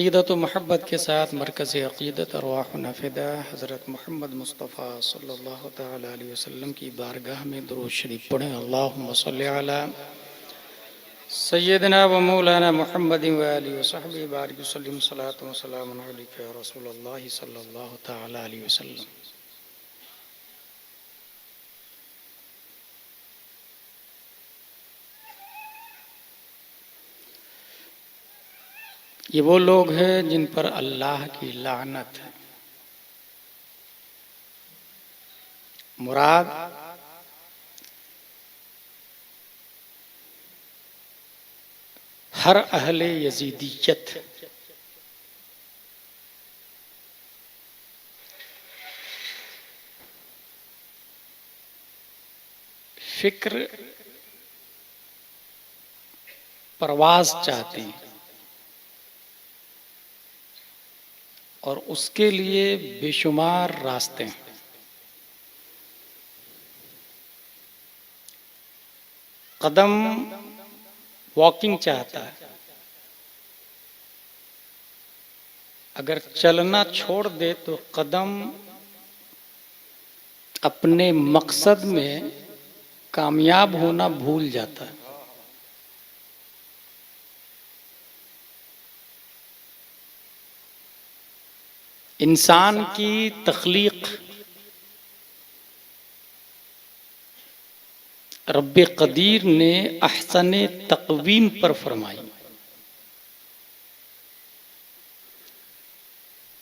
अक़ीदत व मोहब्बत के साथ मरकज़ अक़ीदत अरवाहुना फ़िदा हज़रत मोहम्मद मुस्तफ़ा सल्लल्लाहु तआला अलैहि वसल्लम की बारगाह में दुरूद शरीफ पढ़ें। अल्लाहुम्मा सल्लि अला सय्यदना व मौलाना मुहम्मदिन व आलिहि व सहबिहि बारिक व सल्लिम सलातु व सलामुन अलैका या रसूलल्लाह सल्लल्लाहु तआला अलैहि वसल्लम। ये वो लोग हैं जिन पर अल्लाह की लानत है। मुराद हर अहले यजीदियत, फिक्र परवाज चाहती है और उसके लिए बेशुमार रास्ते हैं। कदम वॉकिंग चाहता है, अगर चलना छोड़ दे तो कदम अपने मकसद में कामयाब होना भूल जाता है। इंसान की तख्लीक रब्बे कदीर ने अहसने तक़वीम पर फरमाई।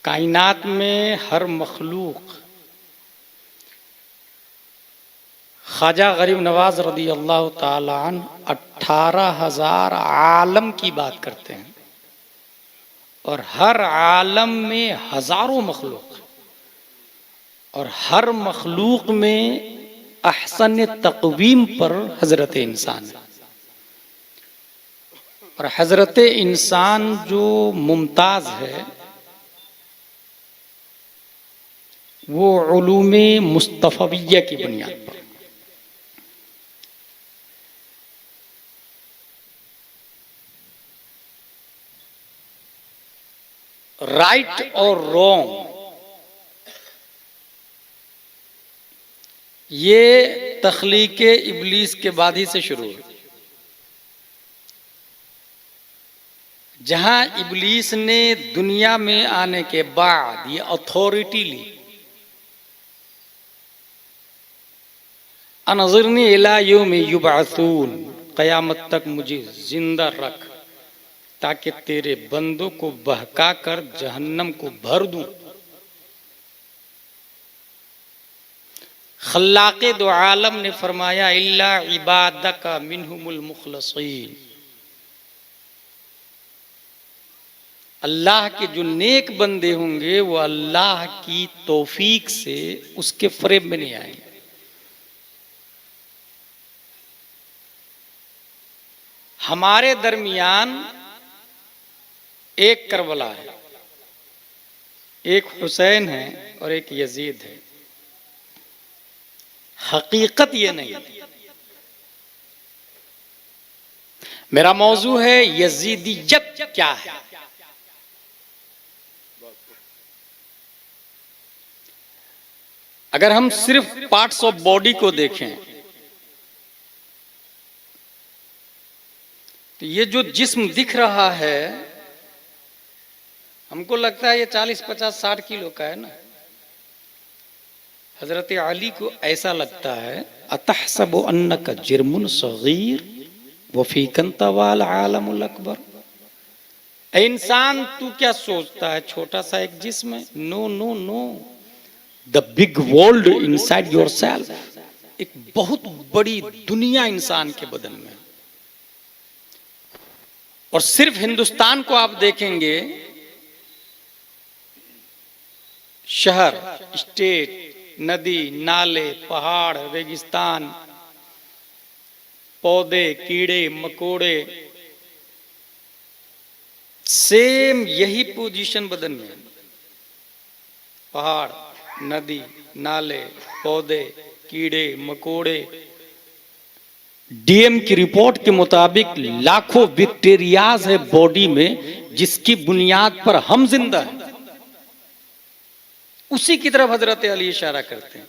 कायनात में हर मखलूक ख्वाजा गरीब नवाज रदी अल्लाह ताला अन्हु 18,000 आलम की बात करते हैं और हर आलम में हजारों मखलूक और हर मखलूक में अहसन तक़वीम पर हजरत इंसान है। और हजरत इंसान जो मुमताज है वो उलूमे मुस्तफ़विय्या की बुनियाद पर। राइट और रॉन्ग ये तख्लीके इब्लीस के बाद ही से शुरू हुई। जहां इब्लीस ने दुनिया में आने के बाद ये अथॉरिटी ली, अनज़िरनी इला यौम युबअसून, क़यामत तक मुझे जिंदा रख ताकि तेरे बंदों को बहका कर जहन्नम को भर दूं। खल्लाक़े दो आलम ने फरमाया इल्ला इबादका मिनहुमुल मुखलसीन, अल्लाह के जो नेक बंदे होंगे वो अल्लाह की तौफीक से उसके फरेब में नहीं आएंगे। हमारे दरमियान एक करबला है, एक हुसैन है और एक यजीद है। हकीकत ये नहीं है। मेरा मौजू है यजीदियत क्या है। अगर हम सिर्फ पार्ट्स ऑफ बॉडी को देखें तो ये जो जिस्म दिख रहा है हमको लगता है ये 40, 50, 60 किलो का है ना। हजरत अली को ऐसा लगता है अतहसबु अन्नका जिर्मुन सगीर व फीकन तवाल आलमुल अकबर। ऐ इंसान तू क्या सोचता है छोटा सा एक जिस्म है? No no no, the big world inside yourself, एक बहुत बड़ी दुनिया इंसान के बदन में। और सिर्फ हिंदुस्तान को आप देखेंगे, शहर, स्टेट, नदी, नाले, पहाड़, रेगिस्तान, पौधे, कीड़े मकोड़े, सेम यही पोजीशन बदन में। पहाड़, नदी, नाले, पौधे, कीड़े मकोड़े। डीएम की रिपोर्ट के मुताबिक लाखों बैक्टीरियाज है बॉडी में, जिसकी बुनियाद पर हम जिंदा हैं, उसी की तरफ हजरत अली इशारा करते हैं।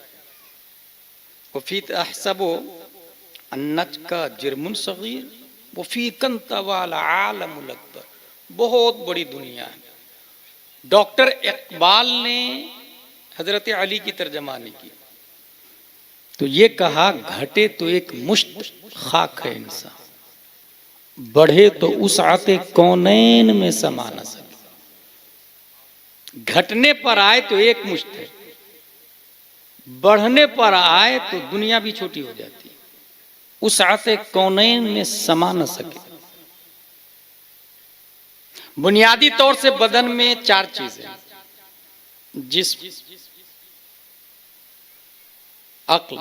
वफी तहसबो अन्नका जिर्मुन सगीर वफी कंतवाल आलमुल अकबर। बहुत बड़ी दुनिया है। डॉक्टर इकबाल ने हजरत अली की तर्जमानी की तो ये कहा, घटे तो एक मुश्त खाक है इंसान, बढ़े तो उस आते कौनैन में समा न सके। घटने पर आए तो एक मुश्त है, बढ़ने पर आए तो दुनिया भी छोटी हो जाती है, उस आते कौनैन में समा न सके। बुनियादी तौर से बदन में 4 चीजें, जिस्म, अक्ल,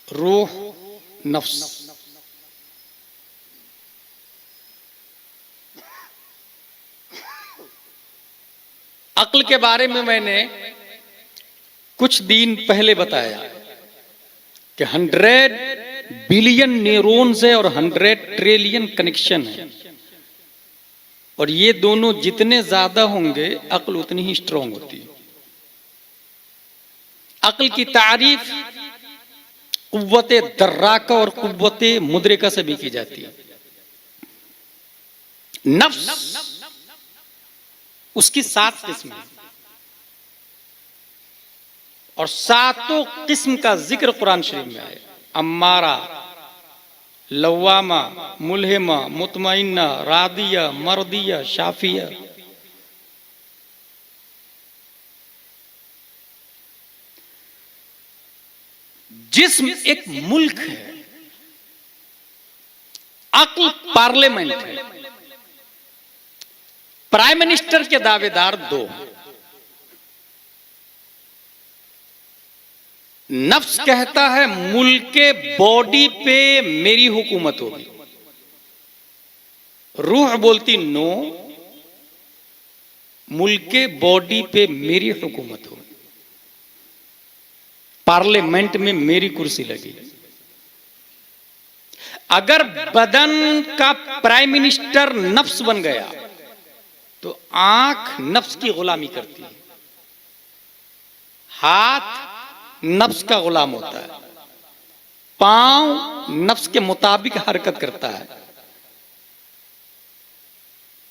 रूह, नफ्स। अक्ल के बारे में मैंने कुछ दिन पहले बताया कि 100 बिलियन न्यूरॉन्स है और 100 ट्रिलियन कनेक्शन है, और ये दोनों जितने ज्यादा होंगे अक्ल उतनी ही स्ट्रांग होती है। अक्ल की तारीफ कुव्वते दर्राका और कुव्वते मुद्रिका से भी की जाती है। नफ्स, उसकी 7 किस्म है और 7 किस्म का जिक्र कुरान शरीफ में आया। अम्मारा, लव्वामा, मुल्हिमा, मुतमइन्ना, रादिया, मर्दिया, शाफिया। जिस्म एक मुल्क है, अक्ल पार्लियामेंट है। प्राइम मिनिस्टर के दावेदार 2 हैं। नफ्स कहता है मुल्क के बॉडी पे मेरी हुकूमत होगी, रूह बोलती नो, मुल्क के बॉडी पे मेरी हुकूमत होगी, पार्लियामेंट में मेरी कुर्सी लगी। अगर बदन का प्राइम मिनिस्टर नफ्स बन गया तो आंख नफ्स की गुलामी करती है, हाथ नफ्स का गुलाम होता है, पांव नफ्स के मुताबिक हरकत करता है,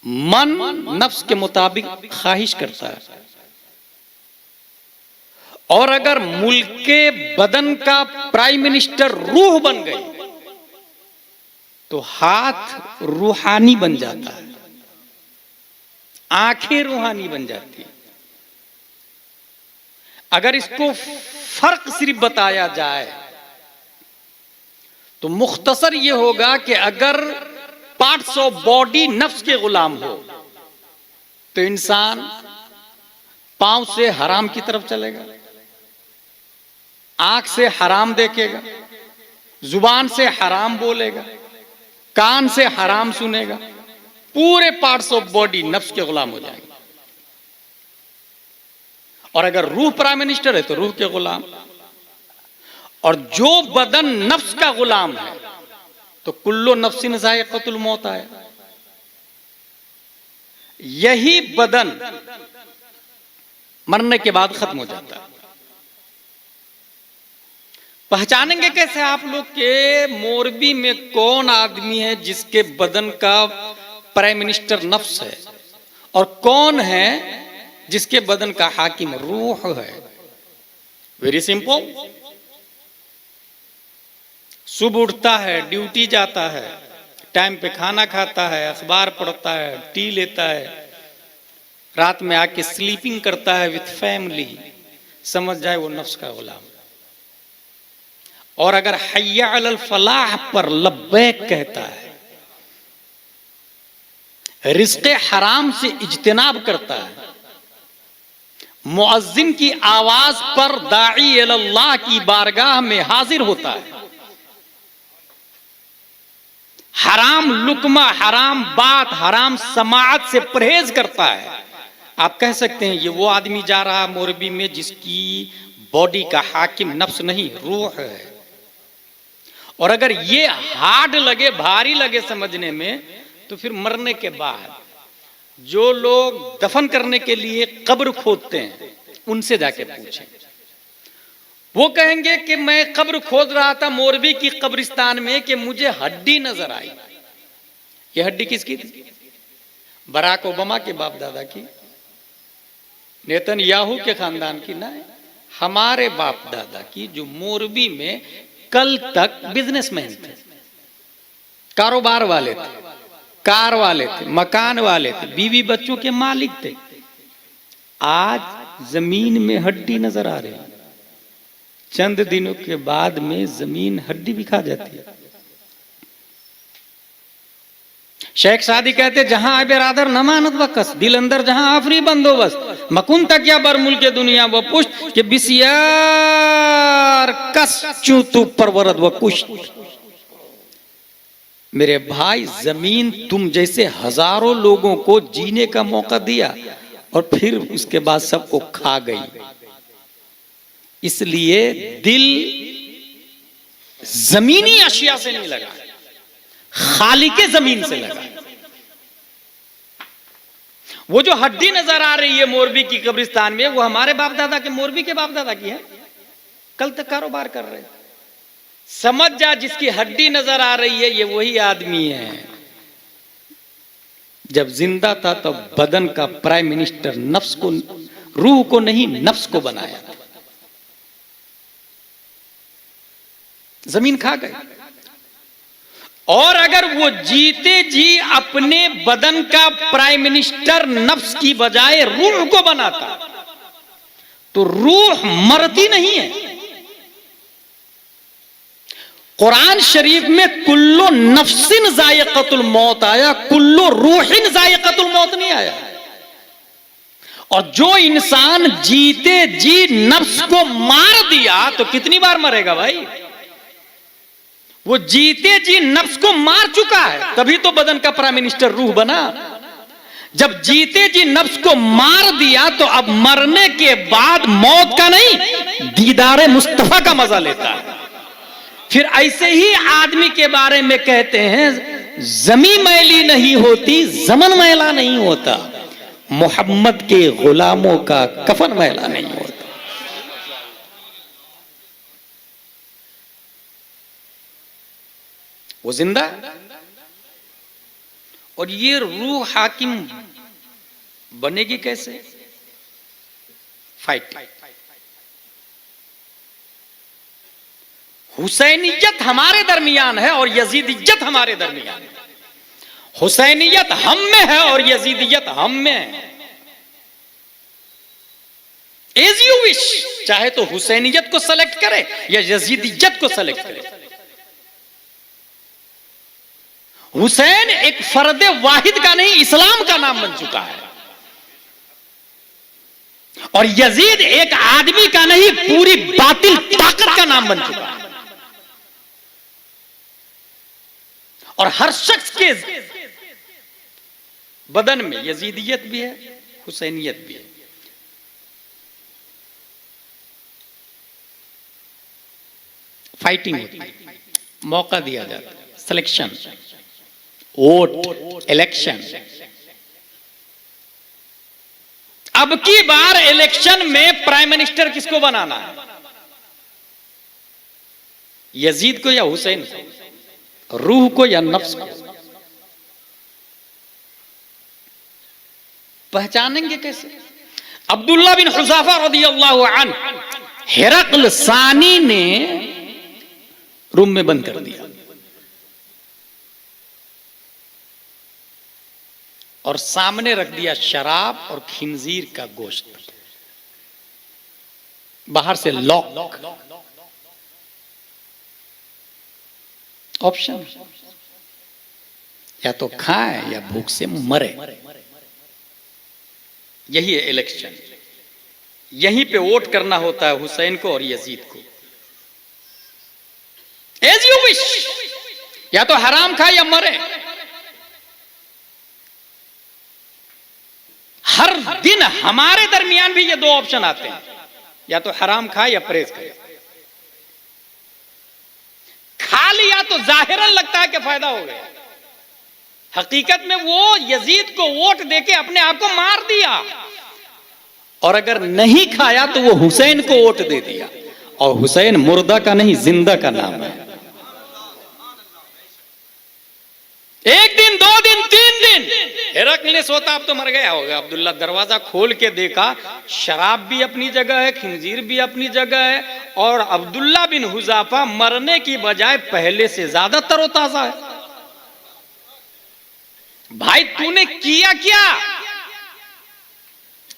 मन नफ्स के मुताबिक ख्वाहिश करता है। और अगर मुल्क के बदन का प्राइम मिनिस्टर रूह बन गई तो हाथ रूहानी बन जाता है, आंखें रूहानी बन जाती है। अगर इसको फर्क सिर्फ बताया जाए तो मुख्तसर यह होगा कि अगर पार्ट्स ऑफ बॉडी नफ्स के गुलाम हो तो इंसान पांव से हराम की तरफ चलेगा, आंख से हराम देखेगा, जुबान से हराम बोलेगा, कान से हराम सुनेगा, पूरे पार्ट्स ऑफ बॉडी नफ्स के गुलाम हो जाएंगे। और अगर रूह प्राइम मिनिस्टर है तो रूह के गुलाम, और जो बदन नफ्स का गुलाम है तो कुल्लो नफ्सिन ज़ाइक़तुल मौत है। यही बदन मरने के बाद खत्म हो जाता है। पहचानेंगे कैसे आप लोग के मोरबी में कौन आदमी है जिसके बदन का प्राइम मिनिस्टर नफ्स है और कौन है जिसके बदन का हाकिम रूह है? Very simple. सुबह उठता है, ड्यूटी जाता है, टाइम पे खाना खाता है, अखबार पढ़ता है, टी लेता है, रात में आके स्लीपिंग करता है विथ फैमिली, समझ जाए वो नफ्स का गुलाम। और अगर हय्या अलल फलाह पर लब्बैक कहता है, रिज़्क़े हराम से इज्तिनाब करता है, मुअज्जिन की आवाज पर दाई अल्लाह की बारगाह में हाजिर होता है, हराम लुकमा, हराम बात, हराम समाअत से परहेज करता है, आप कह सकते हैं ये वो आदमी जा रहा मोरबी में जिसकी बॉडी का हाकिम नफ्स नहीं रूह है। और अगर ये हार्ड लगे, भारी लगे समझने में, तो फिर मरने के बाद जो लोग दफन करने के लिए कब्र खोदते हैं उनसे जाके पूछें। वो कहेंगे कि मैं कब्र खोद रहा था मोरबी की कब्रिस्तान में कि मुझे हड्डी नजर आई। ये हड्डी किसकी थी? बराक ओबामा के बाप दादा की, नेतन्याहू के खानदान की ना, हमारे बाप दादा की, जो मोरबी में कल तक बिजनेसमैन थे, कारोबार वाले थे, कार वाले थे, मकान वाले थे, बीवी बच्चों के मालिक थे। आज जमीन में हड्डी नजर आ रही है। चंद दिनों के बाद में जमीन हड्डी भी खा जाती है। शेख सादी कहते जहां आए बेरादर न मानत वकस, दिल अंदर जहां आफरी बंदोबस्त, मकुन तक या बरमुल के दुनिया व पुष्ट के बिसियार कस चू तू परवरद व कुश। मेरे भाई, जमीन तुम जैसे हजारों लोगों को जीने का मौका दिया और फिर उसके बाद सबको खा गई। इसलिए दिल जमीनी अशिया से नहीं लगा, खालिके जमीन से लगा। वो जो हड्डी नजर आ रही है मोरबी की कब्रिस्तान में, वो हमारे बाप दादा के, मोरबी के बाप दादा की है। कल तक कारोबार कर रहे। समझ जा, जिसकी हड्डी नजर आ रही है ये वही आदमी है जब जिंदा था तब बदन का प्राइम मिनिस्टर नफ्स को, रूह को नहीं नफ्स को बनाया था। जमीन खा गए। और अगर वो जीते जी अपने बदन का प्राइम मिनिस्टर नफ्स की बजाय रूह को बनाता तो रूह मरती नहीं है। कुरान शरीफ में कुल्लो नफ्सिन जायक़तुल मौत आया, कुल्लो रूहिन जायक़तुल मौत नहीं आया। और जो इंसान जीते जी नफ्स को मार दिया तो कितनी बार मरेगा भाई? वो जीते जी नफ्स को मार चुका है, तभी तो बदन का प्राइम मिनिस्टर रूह बना। जब जीते जी नफ्स को मार दिया तो अब मरने के बाद मौत का नहीं, दीदारे मुस्तफा का मजा लेता है। फिर ऐसे ही आदमी के बारे में कहते हैं, जमीन मैली नहीं होती, जमन मैला नहीं होता, मोहम्मद के गुलामों का कफन मैला नहीं होता। वो जिंदा, और ये रूह हाकिम बनेगी कैसे? फाइट। हुसैनियत हमारे दरमियान है और यजीदियत हमारे दरमियान है। हुसैनियत हम में है और यजीदियत हम में है। एज यू विश, चाहे तो हुसैनियत को सेलेक्ट करे या यजीदियत को सेलेक्ट करे। हुसैन एक फर्द वाहिद का नहीं, इस्लाम का नाम बन चुका है। और यजीद एक आदमी का नहीं, पूरी बातिल ताकत का नाम बन चुका है। और हर शख्स के बदन में यजीदियत भी है, हुसैनियत भी है। फाइटिंग होती है, मौका दिया जाता है, सिलेक्शन, वोट, इलेक्शन। अब की बार इलेक्शन में प्राइम मिनिस्टर किसको बनाना है? यजीद को या हुसैन को? रूह को या नफ्स को? पहचानेंगे कैसे? अब्दुल्ला बिन हुज़ाफा रज़ियल्लाहु अन्हु हिरक़ल सानी ने रूम में बंद कर दिया और सामने रख दिया शराब और खिंजीर का गोश्त। बाहर से लॉक, ऑप्शन, या तो खाएं या भूख से मरे। यही है इलेक्शन। यहीं पे वोट करना होता है हुसैन को और यजीद को। एज यू विश, या तो हराम खाए या मरे। हर दिन हमारे दरमियान भी ये दो ऑप्शन आते हैं, या तो हराम खाए या परहेज करे। खा लिया दिया तो जाहिरन लगता है कि फायदा हो गया, हकीकत में वो यजीद को वोट देके अपने आप को मार दिया। और अगर नहीं खाया तो वो हुसैन को वोट दे दिया, और हुसैन मुर्दा का नहीं जिंदा का नाम है। एक दिन, 2 दिन, 3 दिन हेरकलिस होता अब तो मर गया होगा। अब्दुल्ला दरवाजा खोल के देखा, शराब भी अपनी जगह है, खिंजीर भी अपनी जगह है, और अब्दुल्ला बिन हुजाफा मरने की बजाय पहले से ज्यादा तरोताजा है। भाई तूने किया क्या?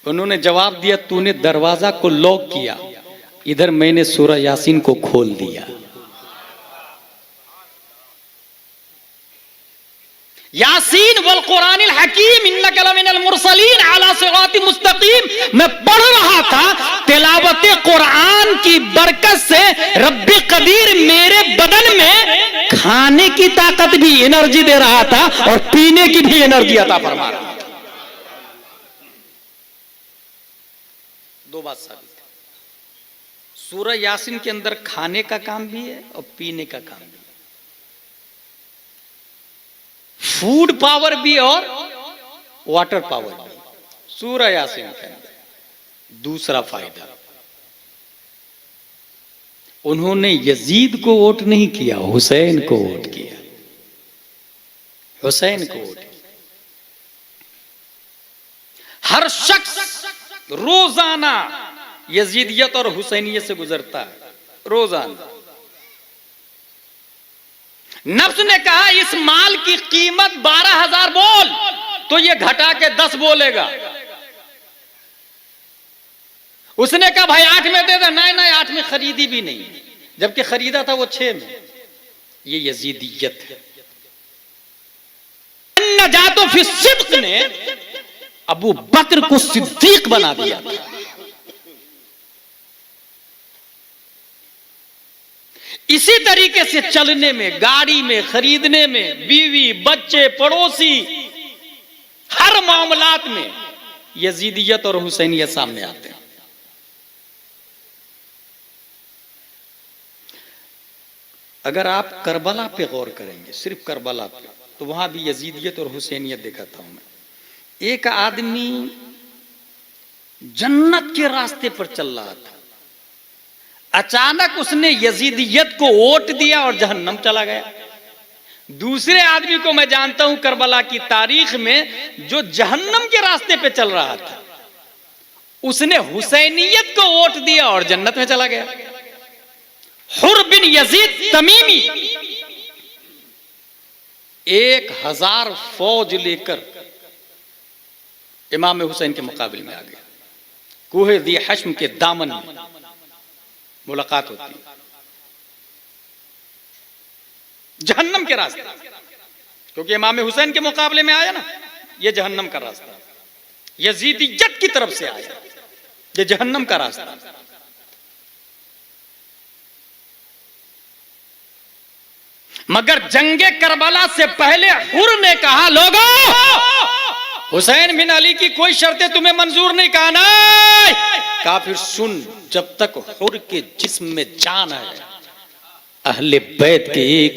उन्होंने जवाब दिया, तूने दरवाजा को लॉक किया, इधर मैंने सूरह यासीन को खोल दिया। यासीन वल कुरानिल हकीम इन्नका लमिनल मुरसलीन अला सिरातिम मुस्तकीम, मैं पढ़ रहा था, तिलावत कुरान की बरकत से रब्बे कदीर मेरे बदन में खाने की ताकत भी एनर्जी दे रहा था और पीने की भी एनर्जी अता फरमा रहा था। 2 बात साबित है। सूरह यासीन के अंदर खाने का काम भी है और पीने का काम भी है, फूड पावर भी और वाटर पावर भी सूरह यासीन के अंदर। दूसरा फायदा, उन्होंने यजीद को वोट नहीं किया, हुसैन को वोट किया, हुसैन को वोट किया। हर शख्स रोजाना यजीदियत और हुसैनियत से गुजरता है, रोजाना। नफ्स ने कहा इस माल की कीमत 12,000 बोल, तो ये घटा के 10 बोलेगा। उसने कहा भाई 8 में दे दे, नहीं नहीं 8 में खरीदी भी नहीं, जबकि खरीदा था वो 6 में। ये यजीदियत है। नजातो फी सिद्क ने अबू बकर को सिद्दीक बना दिया था। इसी तरीके से चलने में, गाड़ी में, खरीदने में, बीवी, बच्चे, पड़ोसी, हर मामलात में यजीदियत और हुसैनियत सामने आते हैं। अगर आप करबला पे गौर करेंगे, सिर्फ करबला पे, तो वहां भी यजीदियत और हुसैनियत दिखाता हूं मैं। एक आदमी जन्नत के रास्ते पर चल रहा था, अचानक उसने यजीदियत को वोट दिया और जहन्नम चला गया। दूसरे आदमी को मैं जानता हूं करबला की तारीख में, जो जहन्नम के रास्ते पे चल रहा था, उसने हुसैनियत को वोट दिया और जन्नत में चला गया। हुर बिन यजीद तमीमी 1000 फौज लेकर इमाम हुसैन के मुकाबले में आ गया। कोहे दी हश्म के दामन में मुलाकात होती, जहन्नम के रास्ते, क्योंकि इमाम हुसैन के मुकाबले में आया ना, ये जहन्नम का रास्ता, यजीदियत की तरफ से आया, ये जहन्नम का रास्ता। मगर जंगे करबला से पहले हुर ने कहा, लोगों हुसैन बिन अली की कोई शर्तें तुम्हें मंजूर नहीं। कहा नहीं। कहा फिर सुन, जब तक हुर के जिस्म में जान है, अहले बैत के एक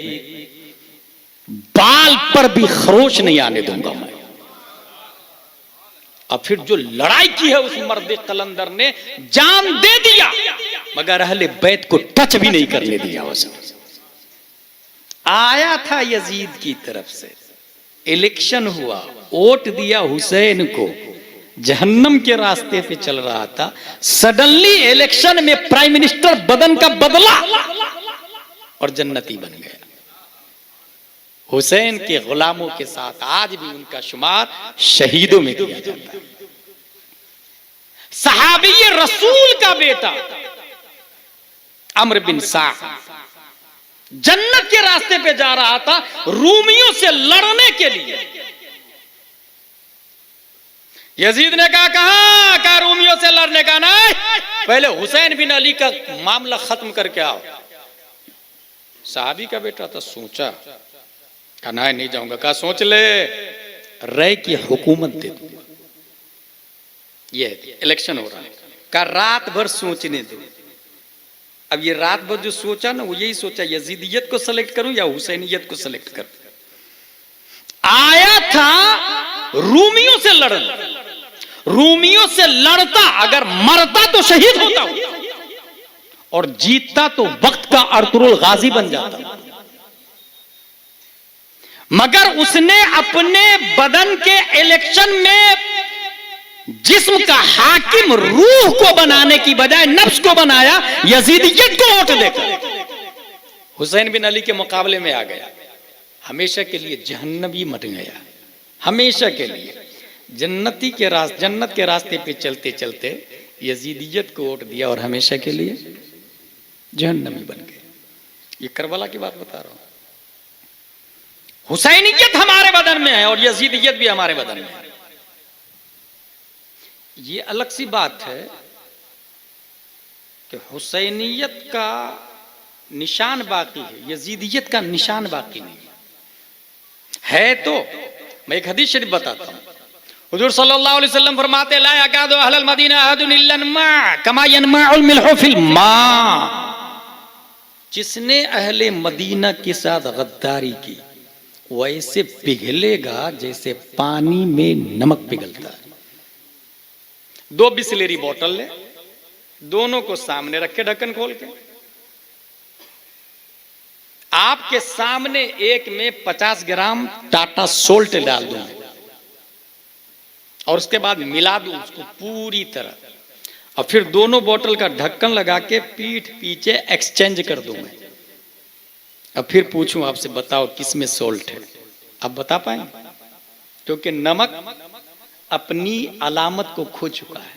बाल पर भी खरोच नहीं आने दूंगा मैं। अब फिर जो लड़ाई की है उस मर्द कलंदर ने जान दे दिया, मगर अहले बैत को टच भी नहीं करने दिया। उसने आया था यजीद की तरफ से, इलेक्शन हुआ, वोट दिया हुसैन को, जहन्नम के रास्ते पे चल रहा था। सडनली इलेक्शन में प्राइम मिनिस्टर बदन का बदला और जन्नती बन गया। हुसैन के गुलामों के साथ आज भी उनका शुमार शहीदों में किया जाता है। सहाबी रसूल का बेटा अम्र बिन साह जन्नत के रास्ते पे जा रहा था रूमियों से लड़ने के लिए। यजीद ने कहा रूमियों से लड़ने का नहीं, पहले हुसैन बिन अली का मामला खत्म करके आओ। साहबी का बेटा था, सोचा, कहा नहीं जाऊंगा। कहा सोच ले, रय की हुकूमत दे दूंगा। ये इलेक्शन हो रहा है, कहा रात भर सोचने दो। अब ये रात भर जो सोचा ना, वो यही सोचा यजीदियत को सेलेक्ट करूं या हुसैनियत को सेलेक्ट करूं। आया था रूमियों से लड़ना, रूमियों से लड़ता, अगर मरता तो शहीद होता और जीतता तो वक्त का अर्तुरुल गाजी बन जाता। मगर उसने अपने बदन के इलेक्शन में जिस्म का हाकिम रूह को बनाने की बजाय नफ्स को बनाया, यजीदियत को वोट देकर हुसैन बिन अली के मुकाबले में आ गया। हमेशा के लिए जहन्नमी मट गया, हमेशा के लिए। जन्नत के रास्ते पे चलते चलते यजीदियत को वोट दिया और हमेशा के लिए जहन्नमी बन गए। ये करबला की बात बता रहा हूं। हुसैनियत हमारे बदन में है और यजीदियत भी हमारे बदन में है। ये अलग सी बात है कि हुसैनियत का निशान बाकी है, यजीदियत का निशान बाकी नहीं है। तो मैं एक हदीस शरीफ बताता हूं। हुजूर सल्लल्लाहु अलैहि वसल्लम फरमाते, ला यकादु अहलुल मदीना अहदुन इल्ला मा कमा यनमाउल मिल्हु फिल मा। जिसने अहले मदीना के साथ गद्दारी की, वैसे पिघलेगा जैसे पानी में नमक पिघलता है। 2 बिस्लेरी बोतल ले, दोनों को सामने रखे ढक्कन खोल के, आपके सामने एक में 50 ग्राम टाटा सोल्ट डाल दूं और उसके बाद मिला दूं उसको पूरी तरह, और फिर दोनों बोतल का ढक्कन लगा के पीठ पीछे एक्सचेंज कर दूं मैं। अब फिर पूछूं आपसे, बताओ किसमें सोल्ट है? आप बता पाएंगे? क्योंकि नमक अपनी अलामत को खो चुका है।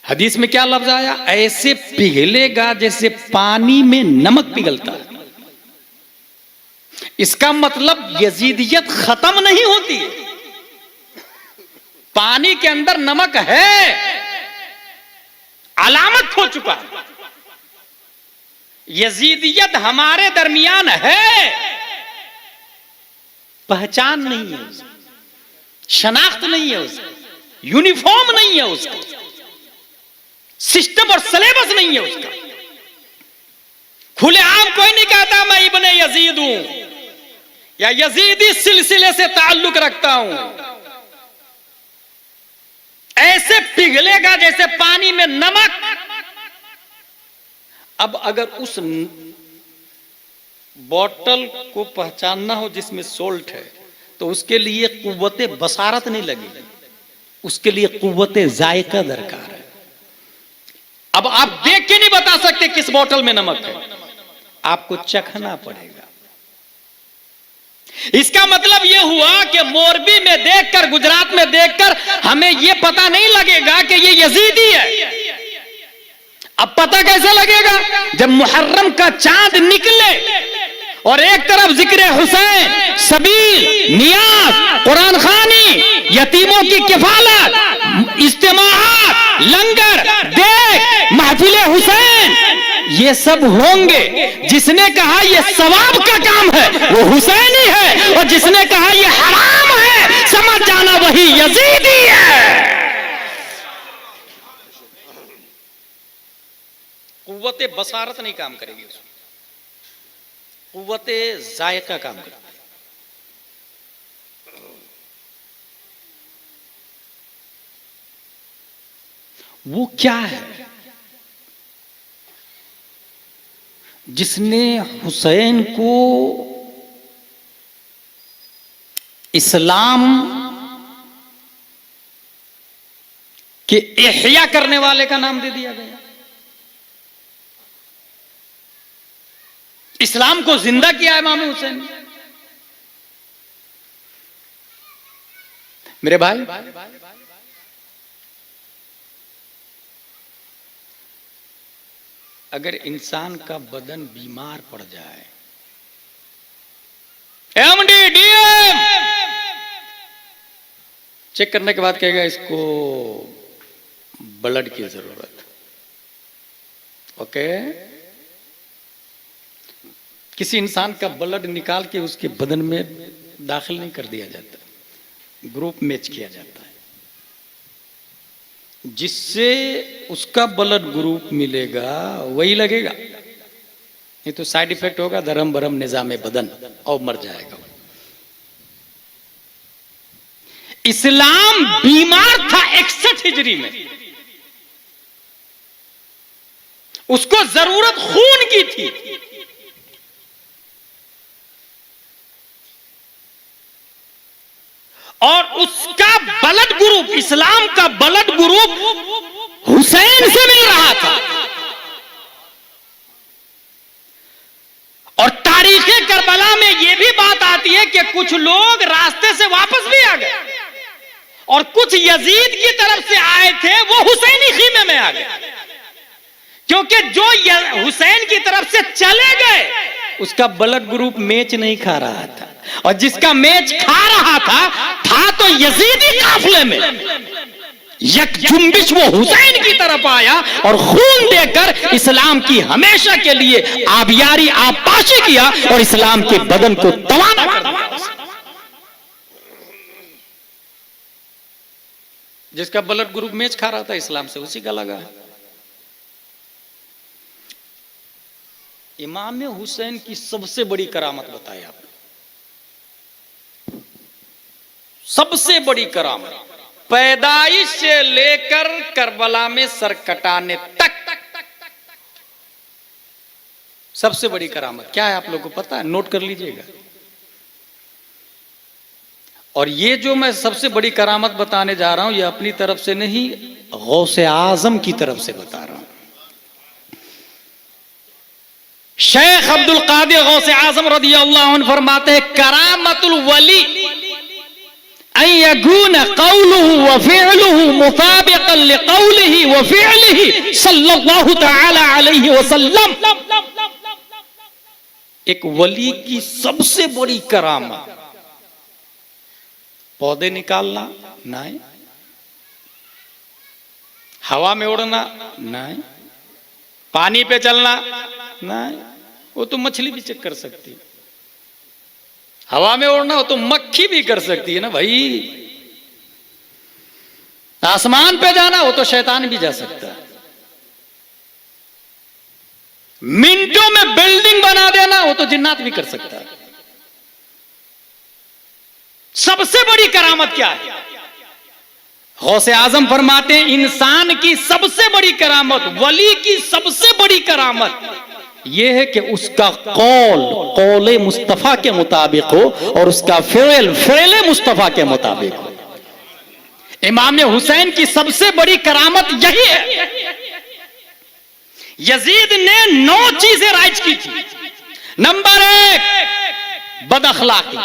हदीस में क्या लफ्ज आया? ऐसे पिघलेगा जैसे पानी में नमक पिघलता है। इसका मतलब यजीदियत खत्म नहीं होती है, पानी के अंदर नमक है, अलामत खो चुका है। यजीदियत हमारे दरमियान है, पहचान नहीं है उसकी, शनाख्त नहीं है उसकी, यूनिफॉर्म नहीं है उसका, सिस्टम और सिलेबस नहीं है उसका। खुलेआम कोई नहीं कहता मैं इब्ने यजीद हूं या यजीदी सिलसिले से ताल्लुक रखता हूं। ऐसे पिघलेगा जैसे पानी में नमक। अब अगर उस बोतल को पहचानना हो जिसमें सोल्ट है, तो उसके लिए कुव्वते बसारत नहीं लगेगी, उसके लिए कुव्वते जायका दरकार है। अब आप देख के नहीं बता सकते किस बोतल में नमक है, आपको चखना पड़ेगा। इसका मतलब यह हुआ कि मोरबी में देखकर, गुजरात में देखकर हमें यह पता नहीं लगेगा कि यह यजीदी है। अब पता कैसे लगेगा? जब मुहर्रम का चांद निकले और एक तरफ जिक्र हुसैन, सबील, नियाज, कुरान खानी, यतीमों की किफालत, इज्तिमाआत, लंगर, देख, महफिले हुसैन, ये सब होंगे। जिसने कहा ये सवाब का काम है वो हुसैनी है, और जिसने कहा ये हराम है, समझ जाना वही यजीदी है। कुव्वते बसारत नहीं काम करेगी उसमें, कुव्वते जायका काम करती है। वो क्या है? जिसने हुसैन को इस्लाम के इह्या करने वाले का नाम दे दिया गया, इस्लाम को जिंदा किया इमाम हुसैन ने। मेरे भाई, अगर इंसान का बदन बीमार पड़ जाए, एमडी डीएम चेक करने के बाद कहेगा इसको ब्लड की जरूरत, ओके, किसी इंसान का ब्लड निकाल के उसके बदन में दाखिल नहीं कर दिया जाता, ग्रुप मैच किया जाता है। जिससे उसका ब्लड ग्रुप मिलेगा वही लगेगा, नहीं तो साइड इफेक्ट होगा धर्म भरम निजाम बदन और मर जाएगा। इस्लाम बीमार था 61 हिजरी में, उसको जरूरत खून की थी, और उसका ब्लड ग्रुप, इस्लाम का ब्लड ग्रुप हुसैन से मिल रहा था। और तारीखे करबला में यह भी बात आती है कि कुछ लोग रास्ते से वापस भी आ गए और कुछ यजीद की तरफ से आए थे वो हुसैनी खीमे में आ गए, क्योंकि जो हुसैन की तरफ से चले गए उसका ब्लड ग्रुप मैच नहीं खा रहा था, और जिसका मैच खा रहा था तो यजीदी काफिले में। एक जुम्बिश वो हुसैन की तरफ आया और खून देकर इस्लाम की हमेशा के लिए आबियारी आपाशी किया और इस्लाम के बदन को तवाना कर दिया। जिसका ब्लड ग्रुप मैच खा रहा था इस्लाम से, उसी का लगा। इमाम हुसैन की सबसे बड़ी करामत बताई आपने, सबसे बड़ी करामत, पैदाइश से लेकर करबला में सर कटाने तक सबसे बड़ी करामत क्या है आप लोगों को पता है? नोट कर लीजिएगा। और ये जो मैं सबसे बड़ी करामत बताने जा रहा हूं ये अपनी तरफ से नहीं, गौसे आजम की तरफ से बता रहा हूं। शेख अब्दुल कादिर गौसे आजम रदियल्लाहु अन्हु फरमाते हैं, करामतुल वली अयगुन कौलुहु व फिअलुहु मुताबिकन लिकौलिहि व फिअलिहि सल्लल्लाहु तआला अलैहि वसल्लम। एक वली की सबसे बड़ी करामत पौधे निकालना नहीं, हवा में उड़ना नहीं, पानी पे चलना नहीं, वो तो मछली भी चेक कर सकती है। हवा में उड़ना हो तो मक्खी भी कर सकती है ना भाई। आसमान पे जाना हो तो शैतान भी जा सकता है। मिनटों में बिल्डिंग बना देना हो तो जिन्नात भी कर सकता है। सबसे बड़ी करामत क्या है? गौसे आजम फरमाते हैं, इंसान की सबसे बड़ी करामत, वली की सबसे बड़ी करामत यह है कि उसका कौले मुस्तफा के मुताबिक हो और उसका फेले मुस्तफा के मुताबिक हो। इमाम हुसैन की सबसे बड़ी करामत यही है। यजीद ने 9 चीजें राइज की थी। नंबर 1, बदअखलाकी।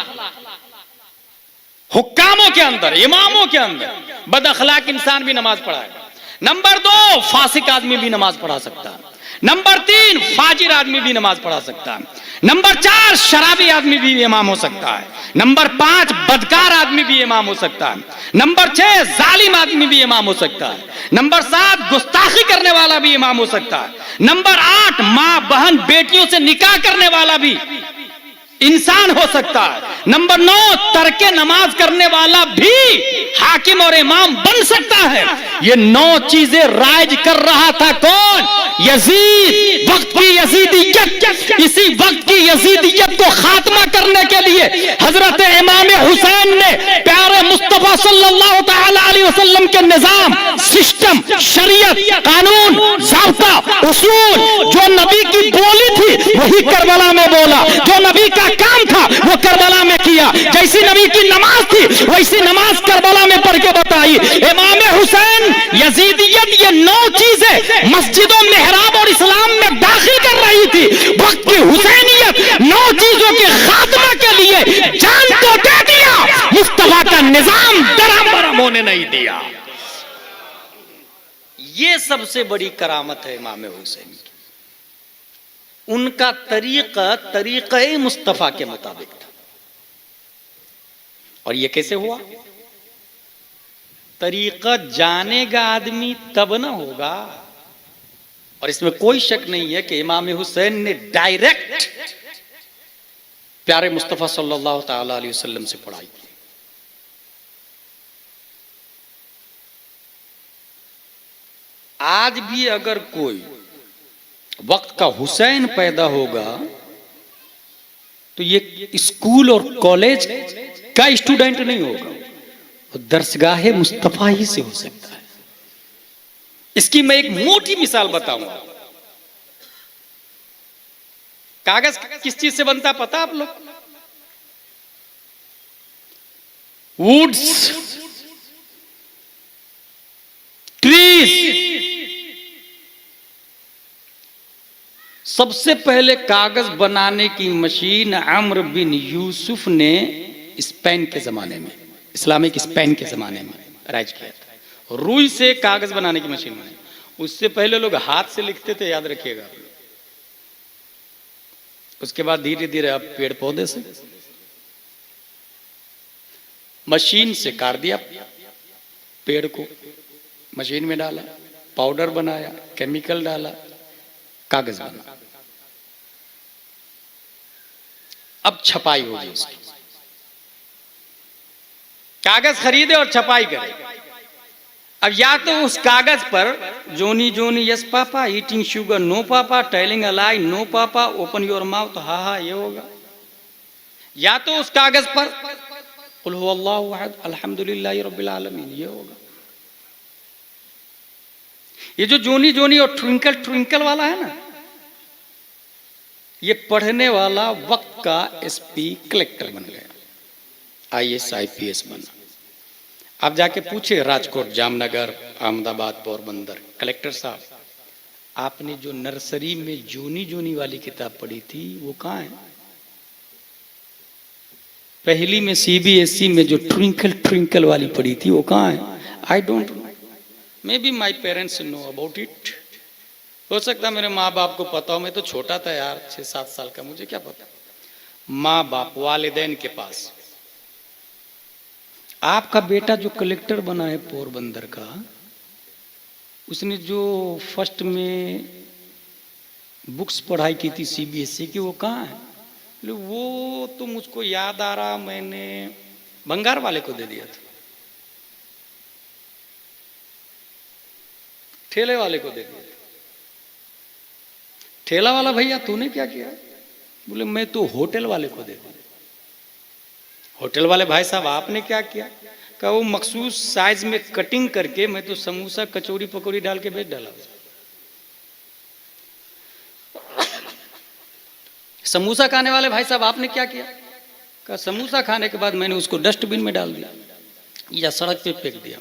हुक्कामों के अंदर, इमामों के अंदर बदअखलाक इंसान भी नमाज पढ़ाएगा। नंबर 2, फासिक आदमी भी नमाज पढ़ा सकता है। नंबर 3, फाजिर आदमी भी नमाज पढ़ा सकता है। नंबर 4, शराबी आदमी भी इमाम हो सकता है। नंबर 5, बदकार आदमी भी इमाम हो सकता है। नंबर 6, जालिम आदमी भी इमाम हो सकता है। नंबर 7, गुस्ताखी करने वाला भी इमाम हो सकता है। नंबर 8, मां बहन बेटियों से निकाह करने वाला भी इंसान हो सकता है। नंबर 9, तर्के नमाज करने वाला भी हाकिम और इमाम बन सकता है। ये 9 चीजें राइज कर रहा था कौन? यजीद। वक्त की यजीदियत, इसी वक्त की यजीदियत को खात्मा करने के लिए हजरत इमाम हुसैन ने प्यारे मुस्तफा सल्लल्लाहु तआला अलैहि वसल्लम के निजाम, सिस्टम, शरीयत, कानून, ज़ाब्ता, उसूल, जो नबी की बोली थी वही करबला में बोला। जो नबी का काम था वो करबला में किया। जैसी नबी की नमाज थी वैसी नमाज करबला में पढ़ के बताई। इमाम हुसैन यजीदियत ये 9 चीजें मस्जिदों, मेहराब और इस्लाम में दाखिल कर रही थी। वक्त की हुसैनियत 9 चीजों के खात्मा के लिए जान तो दे दिया, मुस्तफा का निजाम दरहम बरहम होने नहीं दिया। ये सबसे बड़ी करामत है इमाम हुसैन की। उनका तरीका मुस्तफा के मुताबिक था। और ये कैसे हुआ? तरीका जानेगा आदमी तब ना होगा। और इसमें कोई शक नहीं है कि इमाम हुसैन ने डायरेक्ट प्यारे मुस्तफा सल्लल्लाहु तआला अलैहि वसल्लम से पढ़ाई की। आज भी अगर कोई वक्त का हुसैन पैदा होगा तो ये स्कूल और कॉलेज का स्टूडेंट नहीं होगा, तो दरसगाह मुस्तफा ही से हो सकता है। इसकी मैं एक मोटी मिसाल बताऊंगा। कागज किस चीज से बनता पता आप लोग? Woods, trees. सबसे पहले कागज बनाने की मशीन अम्र बिन यूसुफ ने स्पेन के जमाने में, इस्लामिक स्पेन के जमाने में राइज किया था। रुई से कागज बनाने की मशीन बनी। उससे पहले लोग हाथ से लिखते थे, याद रखिएगा। उसके बाद धीरे धीरे अब पेड़ पौधे से, मशीन से काट दिया, पेड़ को मशीन में डाला, पाउडर बनाया, केमिकल डाला, कागज बना। अब छपाई होगी उसकी। कागज खरीदे और छपाई करे। अब या तो उस कागज पर Johnny Johnny yes papa, eating sugar no papa, telling a lie no papa, open your mouth ha ha, ये होगा। या तो उस कागज पर कुल हुवल्लाहु अहद अल्हम्दुलिल्लाहि रब्बिल आलमीन, ये होगा। ये जो जोनी जोनी और ट्विंकल ट्विंकल वाला है ना, ये पढ़ने वाला वक्त का एसपी कलेक्टर बन गया, आईएएस आईपीएस बना। आप जाके पूछे राजकोट, जामनगर, अहमदाबाद, पोरबंदर, कलेक्टर साहब आपने जो नर्सरी में जोनी जोनी वाली किताब पढ़ी थी वो कहाँ है? पहली में सीबीएसई में जो ट्विंकल ट्विंकल वाली पढ़ी थी वो कहाँ है? I don't know, may be my parents know about it. हो सकता है मेरे माँ बाप को पता हो, मैं तो छोटा था यार, 6-7 साल का, मुझे क्या पता। माँ बाप वालिदैन के पास। आपका बेटा जो कलेक्टर बना है पोरबंदर का, उसने जो फर्स्ट में बुक्स पढ़ाई की थी सीबीएसई की, वो कहाँ है? वो तो मुझको याद आ रहा, मैंने बंगार वाले को दे दिया था, ठेले वाले को दे दिया था। ठेला वाला भैया तूने क्या किया? बोले मैं तो होटल वाले को दे दिया। होटल वाले भाई साहब आपने क्या किया? कहा वो मखसूस साइज में कटिंग करके मैं तो समोसा कचौड़ी पकौड़ी डाल के बेच डाला। समोसा खाने वाले भाई साहब आपने क्या किया? कहा समोसा खाने के बाद मैंने उसको डस्टबिन में डाल दिया या सड़क पे फेंक दिया।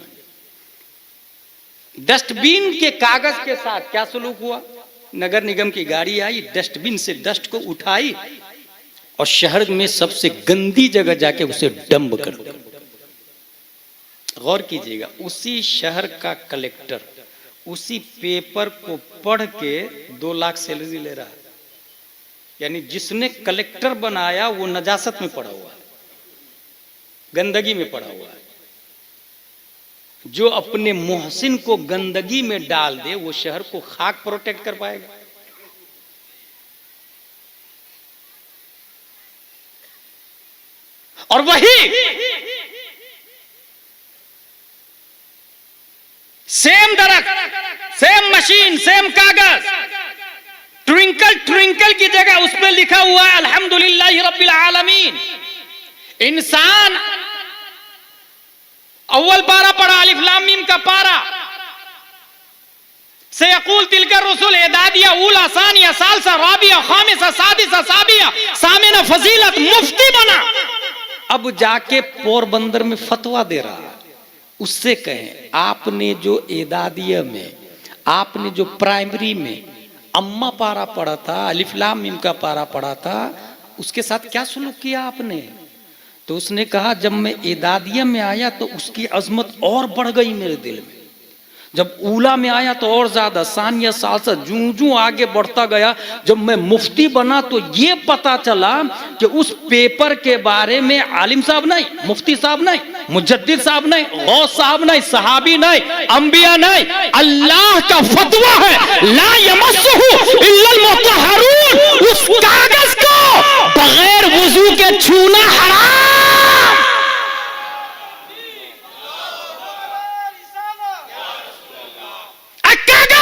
डस्टबिन के कागज के साथ क्या सलूक हुआ? नगर निगम की गाड़ी आई, डस्टबिन से डस्ट को उठाई और शहर में सबसे गंदी जगह जाके उसे डंप कर दिया। गौर कीजिएगा, उसी शहर का कलेक्टर उसी पेपर को पढ़ के 2 लाख सैलरी ले रहा है। यानी जिसने कलेक्टर बनाया वो नजासत में पड़ा हुआ है, गंदगी में पड़ा हुआ है। जो अपने मोहसिन को गंदगी में डाल दे वो शहर को खाक प्रोटेक्ट कर पाएगा? और वही सेम दरख्त, सेम मशीन, सेम कागज, ट्विंकल ट्विंकल की जगह उस पर लिखा हुआ है अल्हम्दुलिल्लाहि रब्बिल आलमीन। इंसान अव्वल पारा पढ़ा, अलिफ लाम मीम का पारा से यकूल तिलकर रसूल एदादिया उला सानिया सालसा राबिया खामिसा सादिसा साबिया सामिना फजीलत, मुफ्ती बना। अब जाके पोरबंदर में फतवा दे रहा है। उससे कहें आपने जो एदादिया में, आपने जो प्राइमरी में अम्मा पारा पढ़ा था, अलिफ लाम मीम का पारा पढ़ा था, उसके साथ क्या सलूक किया आपने? तो उसने कहा जब मैं एदादिया में आया तो उसकी अजमत और बढ़ गई मेरे दिल में। जब ऊला में आया तो और ज्यादा, सानिया सालसा, जूं जूं आगे बढ़ता गया। जब मैं मुफ्ती बना तो ये पता चला कि उस पेपर के बारे में आलिम साहब नहीं, मुफ्ती साहब नहीं, मुजद्दिद साहब नहीं, गौस साहब नहीं, सहाबी नहीं, अंबिया नहीं, अल्लाह का फतवा है ला यमस्सुहु इल्लल मुतहहरून। उस कागज को बगैर वुजू के छूना हराम। कागज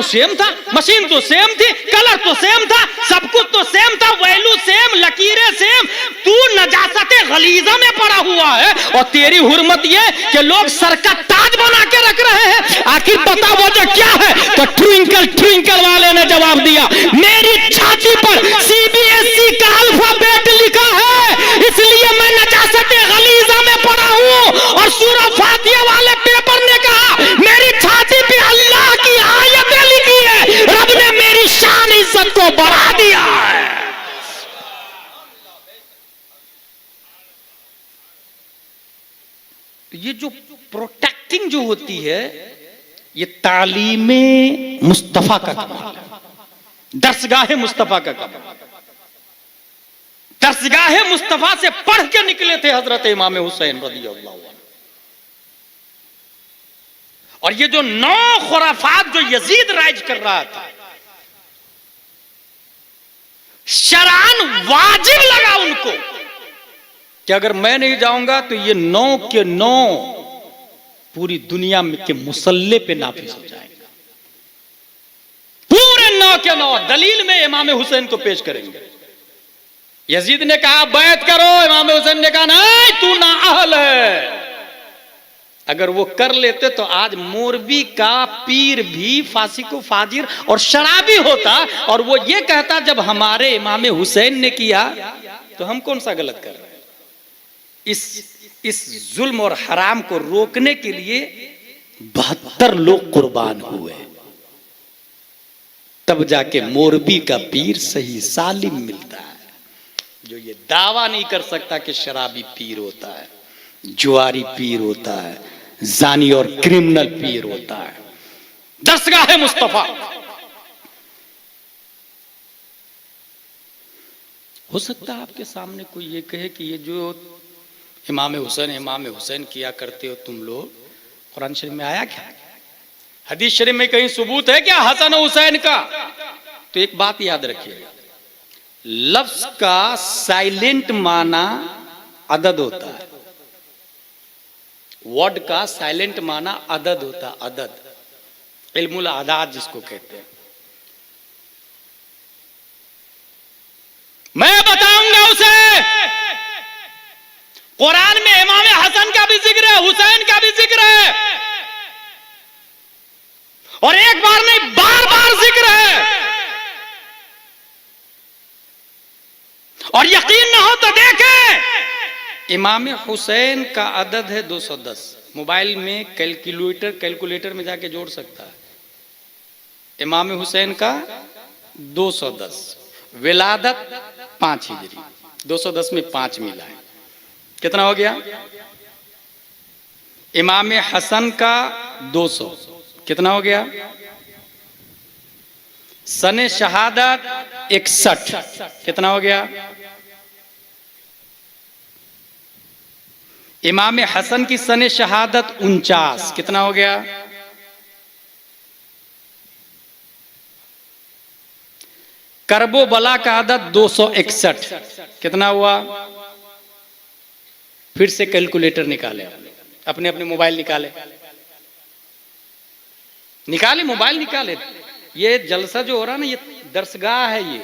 सेम था, मशीन तो सेम थी, कलर तो सेम था, सब कुछ तो सेम था, वैल्यू सेम, लकीरें सेम। तू नजासते गलीजा में पड़ा हुआ है और तेरी हुर्मत ये कि लोग सर का ताज बना के रख रहे हैं। आखिर बता वजह क्या है? तो ट्विंकल ट्विंकल वाले ने जवाब दिया, मेरी छाती पर सीबीएसई का अल्फाबेट लिखा है, इसलिए मैं नजासते गलीजा में पड़ा हूं। और सूरह फातिहा वाले पेपर ने कहा, मेरी छाती पे अल्लाह की आयतें लिखी है, रब ने मेरी शान इज्जत को बढ़ा दिया है। ये जो प्रोटेक्टिंग जो होती है, ये तालीमे मुस्तफा का कमाल है, दरसगाहे मुस्तफा का कमाल। दरसगाहे मुस्तफा से पढ़ के निकले थे हजरत इमाम हुसैन रज़ियल्लाहु अन्हु। और ये जो 9 खुराफात जो यजीद राइज कर रहा था, शरान वाजिब लगा उनको कि अगर मैं नहीं जाऊंगा तो ये 9 के 9 पूरी दुनिया में के मुसल्ले पे नाफिज हो जाएगा। पूरे 9 के 9 दलील में इमाम हुसैन को पेश करेंगे। यजीद ने कहा बैत करो, इमाम हुसैन ने कहा नहीं, तू ना अहल है। अगर वो कर लेते तो आज मोरबी का पीर भी फांसी को फाजिर और शराबी होता, और वो ये कहता जब हमारे इमाम हुसैन ने किया तो हम कौन सा गलत कर रहे हैं। इस जुल्म और हराम को रोकने के लिए 72 लोग कुर्बान हुए, तब जाके मोरबी का पीर सही सालिम मिलता है, जो ये दावा नहीं कर सकता कि शराबी पीर होता है, जुआरी पीर होता है, जानी और क्रिमिनल पीर होता है। दरसगाह मुस्तफा। हो सकता है आपके सामने कोई ये कहे कि ये जो इमाम हुसैन किया करते हो तुम लोग, कुरान शरीफ में आया क्या? हदीस शरीफ में कहीं सबूत है क्या हसन हुसैन का? तो एक बात याद रखिएगा, लफ्ज का साइलेंट माना अदद होता है, वर्ड का साइलेंट माना अदद होता है, अदद, इल्मुल आदाद जिसको कहते हैं। मैं बताऊंगा उसे, कुरान में इमाम हसन का भी जिक्र है, हुसैन का भी जिक्र है, और एक बार नहीं बार बार जिक्र है। और यकीन ना हो तो देखें, इमाम हुसैन का अदद है 210। मोबाइल में कैलकुलेटर में जाके जोड़ सकता है। इमाम हुसैन का 210, विलादत 5 हिजरी, 210 में 5 मिला है, कितना हो गया? इमाम हसन का 200, कितना हो गया? सने शहादत 61, कितना हो गया? इमाम हसन की सने शहादत 49, कितना हो गया? करबो बला का आदत 261, कितना हुआ? फिर से कैलकुलेटर निकाले, अपने अपने मोबाइल निकाले मोबाइल निकाले। ये जलसा जो हो रहा है ना, ये दरसगाह है, ये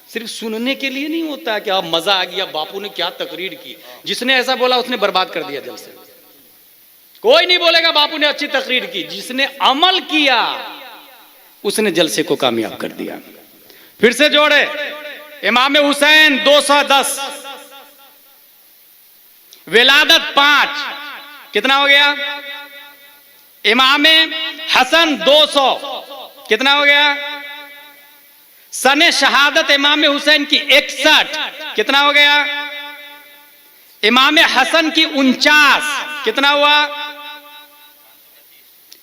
सिर्फ सुनने के लिए नहीं होता कि आप मजा आ गया, बापू ने क्या तकरीर की। जिसने ऐसा बोला उसने बर्बाद कर दिया जलसे। कोई नहीं बोलेगा बापू ने अच्छी तकरीर की, जिसने अमल किया उसने जलसे को कामयाब कर दिया। फिर से जोड़े, इमाम हुसैन 210, विलादत 5, कितना हो गया? इमाम हसन 200, कितना हो गया? सने शहादत इमाम हुसैन की 61, कितना हो गया? इमाम हसन की 49, कितना हुआ?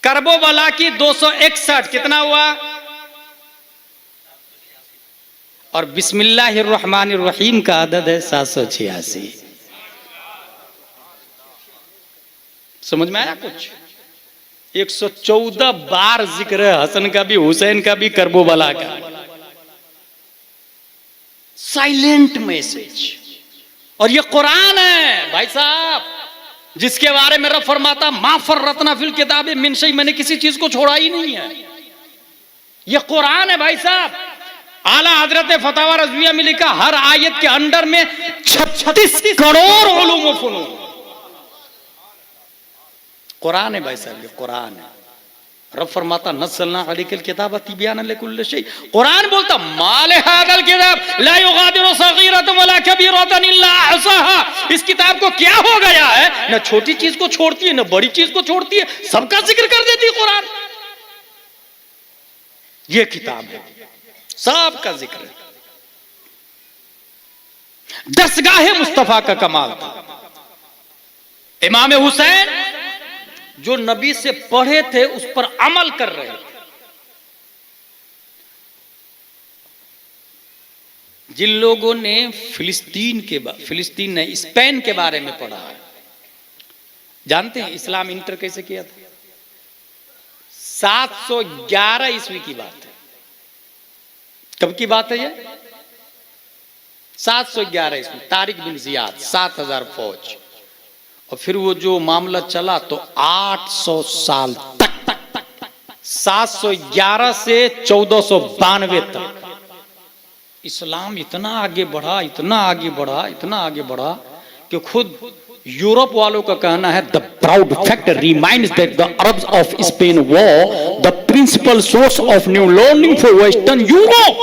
करबो बला की 261, कितना हुआ? और बिस्मिल्लाहिर्रहमानिर्रहीम का अदद है 786। समझ में आया कुछ? 114 बार जिक्र है हसन का भी, हुसैन का भी, करबोबला का। Silent message. और ये कुरान है भाई साहब, जिसके बारे में रब फरमाता मा फर्रतना फिल किताब मिन शै, मैंने किसी चीज को छोड़ा ही नहीं है। ये कुरान है भाई साहब। आला हजरत फतावा रज़विया में लिखा हर आयत के अंदर में 36 करोड़ उलूम व फुनून। कुरान है भाई साहब, ये कुरान है। रब फरमाता नज़्ज़लना अलैकल किताब तिबयान लिकुल्लि शै। कुरान बोलता माल हादल किताब ला युगादिरु सगीरतन वला कबीरतन इल्ला अहसाहा। इस किताब को क्या हो गया है, न छोटी चीज को छोड़ती है न बड़ी चीज को छोड़ती है, सबका जिक्र कर देती है कुरान। ये किताब है, सबका जिक्र है। दस्तगाहे मुस्तफा का कमाल था। इमाम हुसैन जो नबी से पढ़े थे उस पर अमल कर रहे थे। जिन लोगों ने फिलिस्तीन ने स्पेन के बारे में पढ़ा है, जानते हैं इस्लाम इंटर कैसे किया था? 711 ईस्वी की बात है। कब की बात है ये? 711 ईस्वी। तारिक बिन जियाद 7000 फौज, और फिर वो जो मामला चला तो 800 साल तक 711 से 1492 तक इस्लाम इतना आगे बढ़ा, इतना आगे बढ़ा, इतना आगे बढ़ा कि खुद यूरोप वालों का कहना है the proud fact reminds that the Arabs of Spain were the principal source of new learning for western Europe.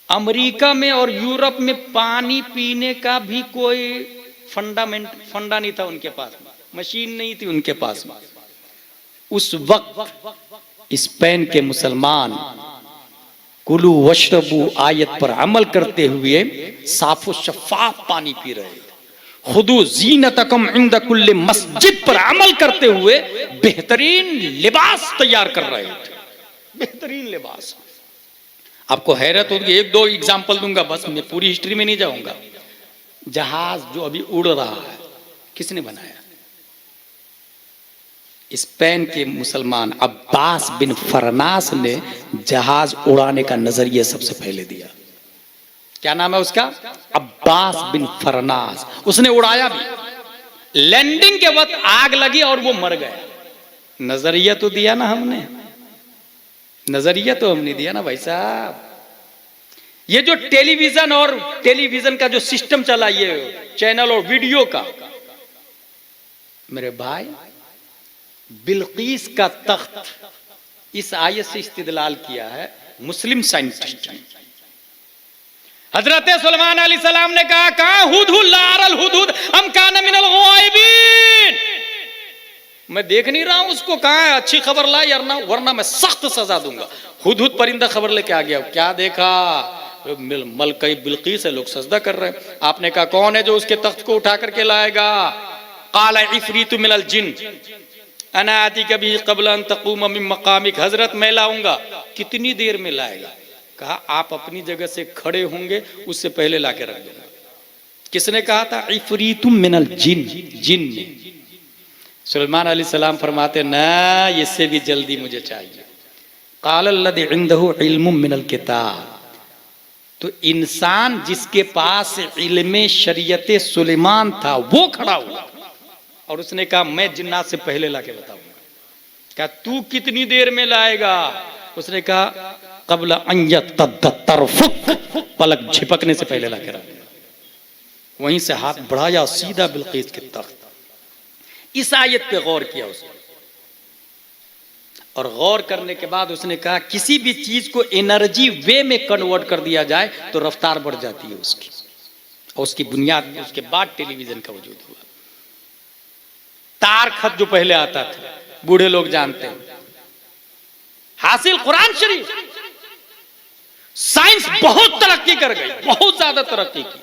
America में और यूरोप में पानी पीने का भी कोई फंडा नहीं था उनके पास, मशीन नहीं थी उनके पास। उस वक्त स्पेन के मुसलमान कुलू वशरबू आयत पर अमल करते हुए साफ शफाफ पानी पी रहे थे। खुदू जीनतकुम इंद कुल्ले मस्जिद पर अमल करते हुए बेहतरीन लिबास तैयार कर रहे थे, बेहतरीन लिबास। आपको हैरत होगी, एक दो एग्जाम्पल दूंगा बस, मैं पूरी हिस्ट्री में नहीं जाऊंगा। जहाज जो अभी उड़ रहा है किसने बनाया? स्पेन के मुसलमान अब्बास बिन फरनास ने जहाज उड़ाने का नजरिया सबसे पहले दिया। क्या नाम है उसका? अब्बास बिन फरनास। उसने उड़ाया भी। लैंडिंग के वक्त आग लगी और वो मर गया। नजरिया तो दिया ना हमने, नजरिया तो हमने दिया ना भाई साहब। ये जो टेलीविजन का जो सिस्टम चला, ये चैनल और वीडियो का, मेरे भाई बिल्कीस का तख्त इस आयत से इस्तिदलाल किया है मुस्लिम साइंटिस्ट ने। हजरत सुलेमान अलैहिस्सलाम ने कहा कहा हुदहुद लारल हुदहुद हम काना मिनल गायबीन। मैं देख नहीं रहा हूं उसको, कहां है? अच्छी खबर ला वरना मैं सख्त सजा दूंगा। हुदहुद परिंदा खबर लेके आ गया। क्या देखा? मलकई बिल्कीस है, लोग सजदा कर रहे हैं। आपने कहा कौन है जो उसके तख्त को उठा करके लाएगा? काला इफरीतु मिनल जिन अना आती कभी क़ब्ल अन तक़ूम मिन मक़ामिक। हजरत मैं लाऊंगा। कितनी देर में लाएगा? कहा आप अपनी जगह से खड़े होंगे उससे पहले लाके रख दूंगा। किसने कहा था? इफरीतु मिनल जिन, जिन ने। सुलेमान अलैहिस्सलाम फरमाते ना, इससे भी जल्दी मुझे चाहिए। क़ाल अल्लज़ी इंदहु इल्मुम मिनल किताब। तो इंसान जिसके पास इल्मे शरीयत सुलेमान था वो खड़ा हुआ और उसने कहा मैं जिन्नात से पहले लाके बताऊंगा। क्या तू कितनी देर में लाएगा? उसने कहा क़ब्ल अन यततरफुक, पलक झपकने से पहले लाके रख दूंगा। वहीं से हाथ बढ़ाया, सीधा बिल्कीस के तख्त। इस आयत पे गौर किया उसने, और गौर करने के बाद उसने कहा किसी भी चीज को एनर्जी वे में कन्वर्ट कर दिया जाए तो रफ्तार बढ़ जाती है उसकी, और उसकी बुनियाद उसके बाद टेलीविजन का वजूद हुआ। तार खत जो पहले आता था, बूढ़े लोग जानते हैं। हासिल कुरान शरीफ। साइंस बहुत तरक्की कर गई, बहुत ज्यादा तरक्की की,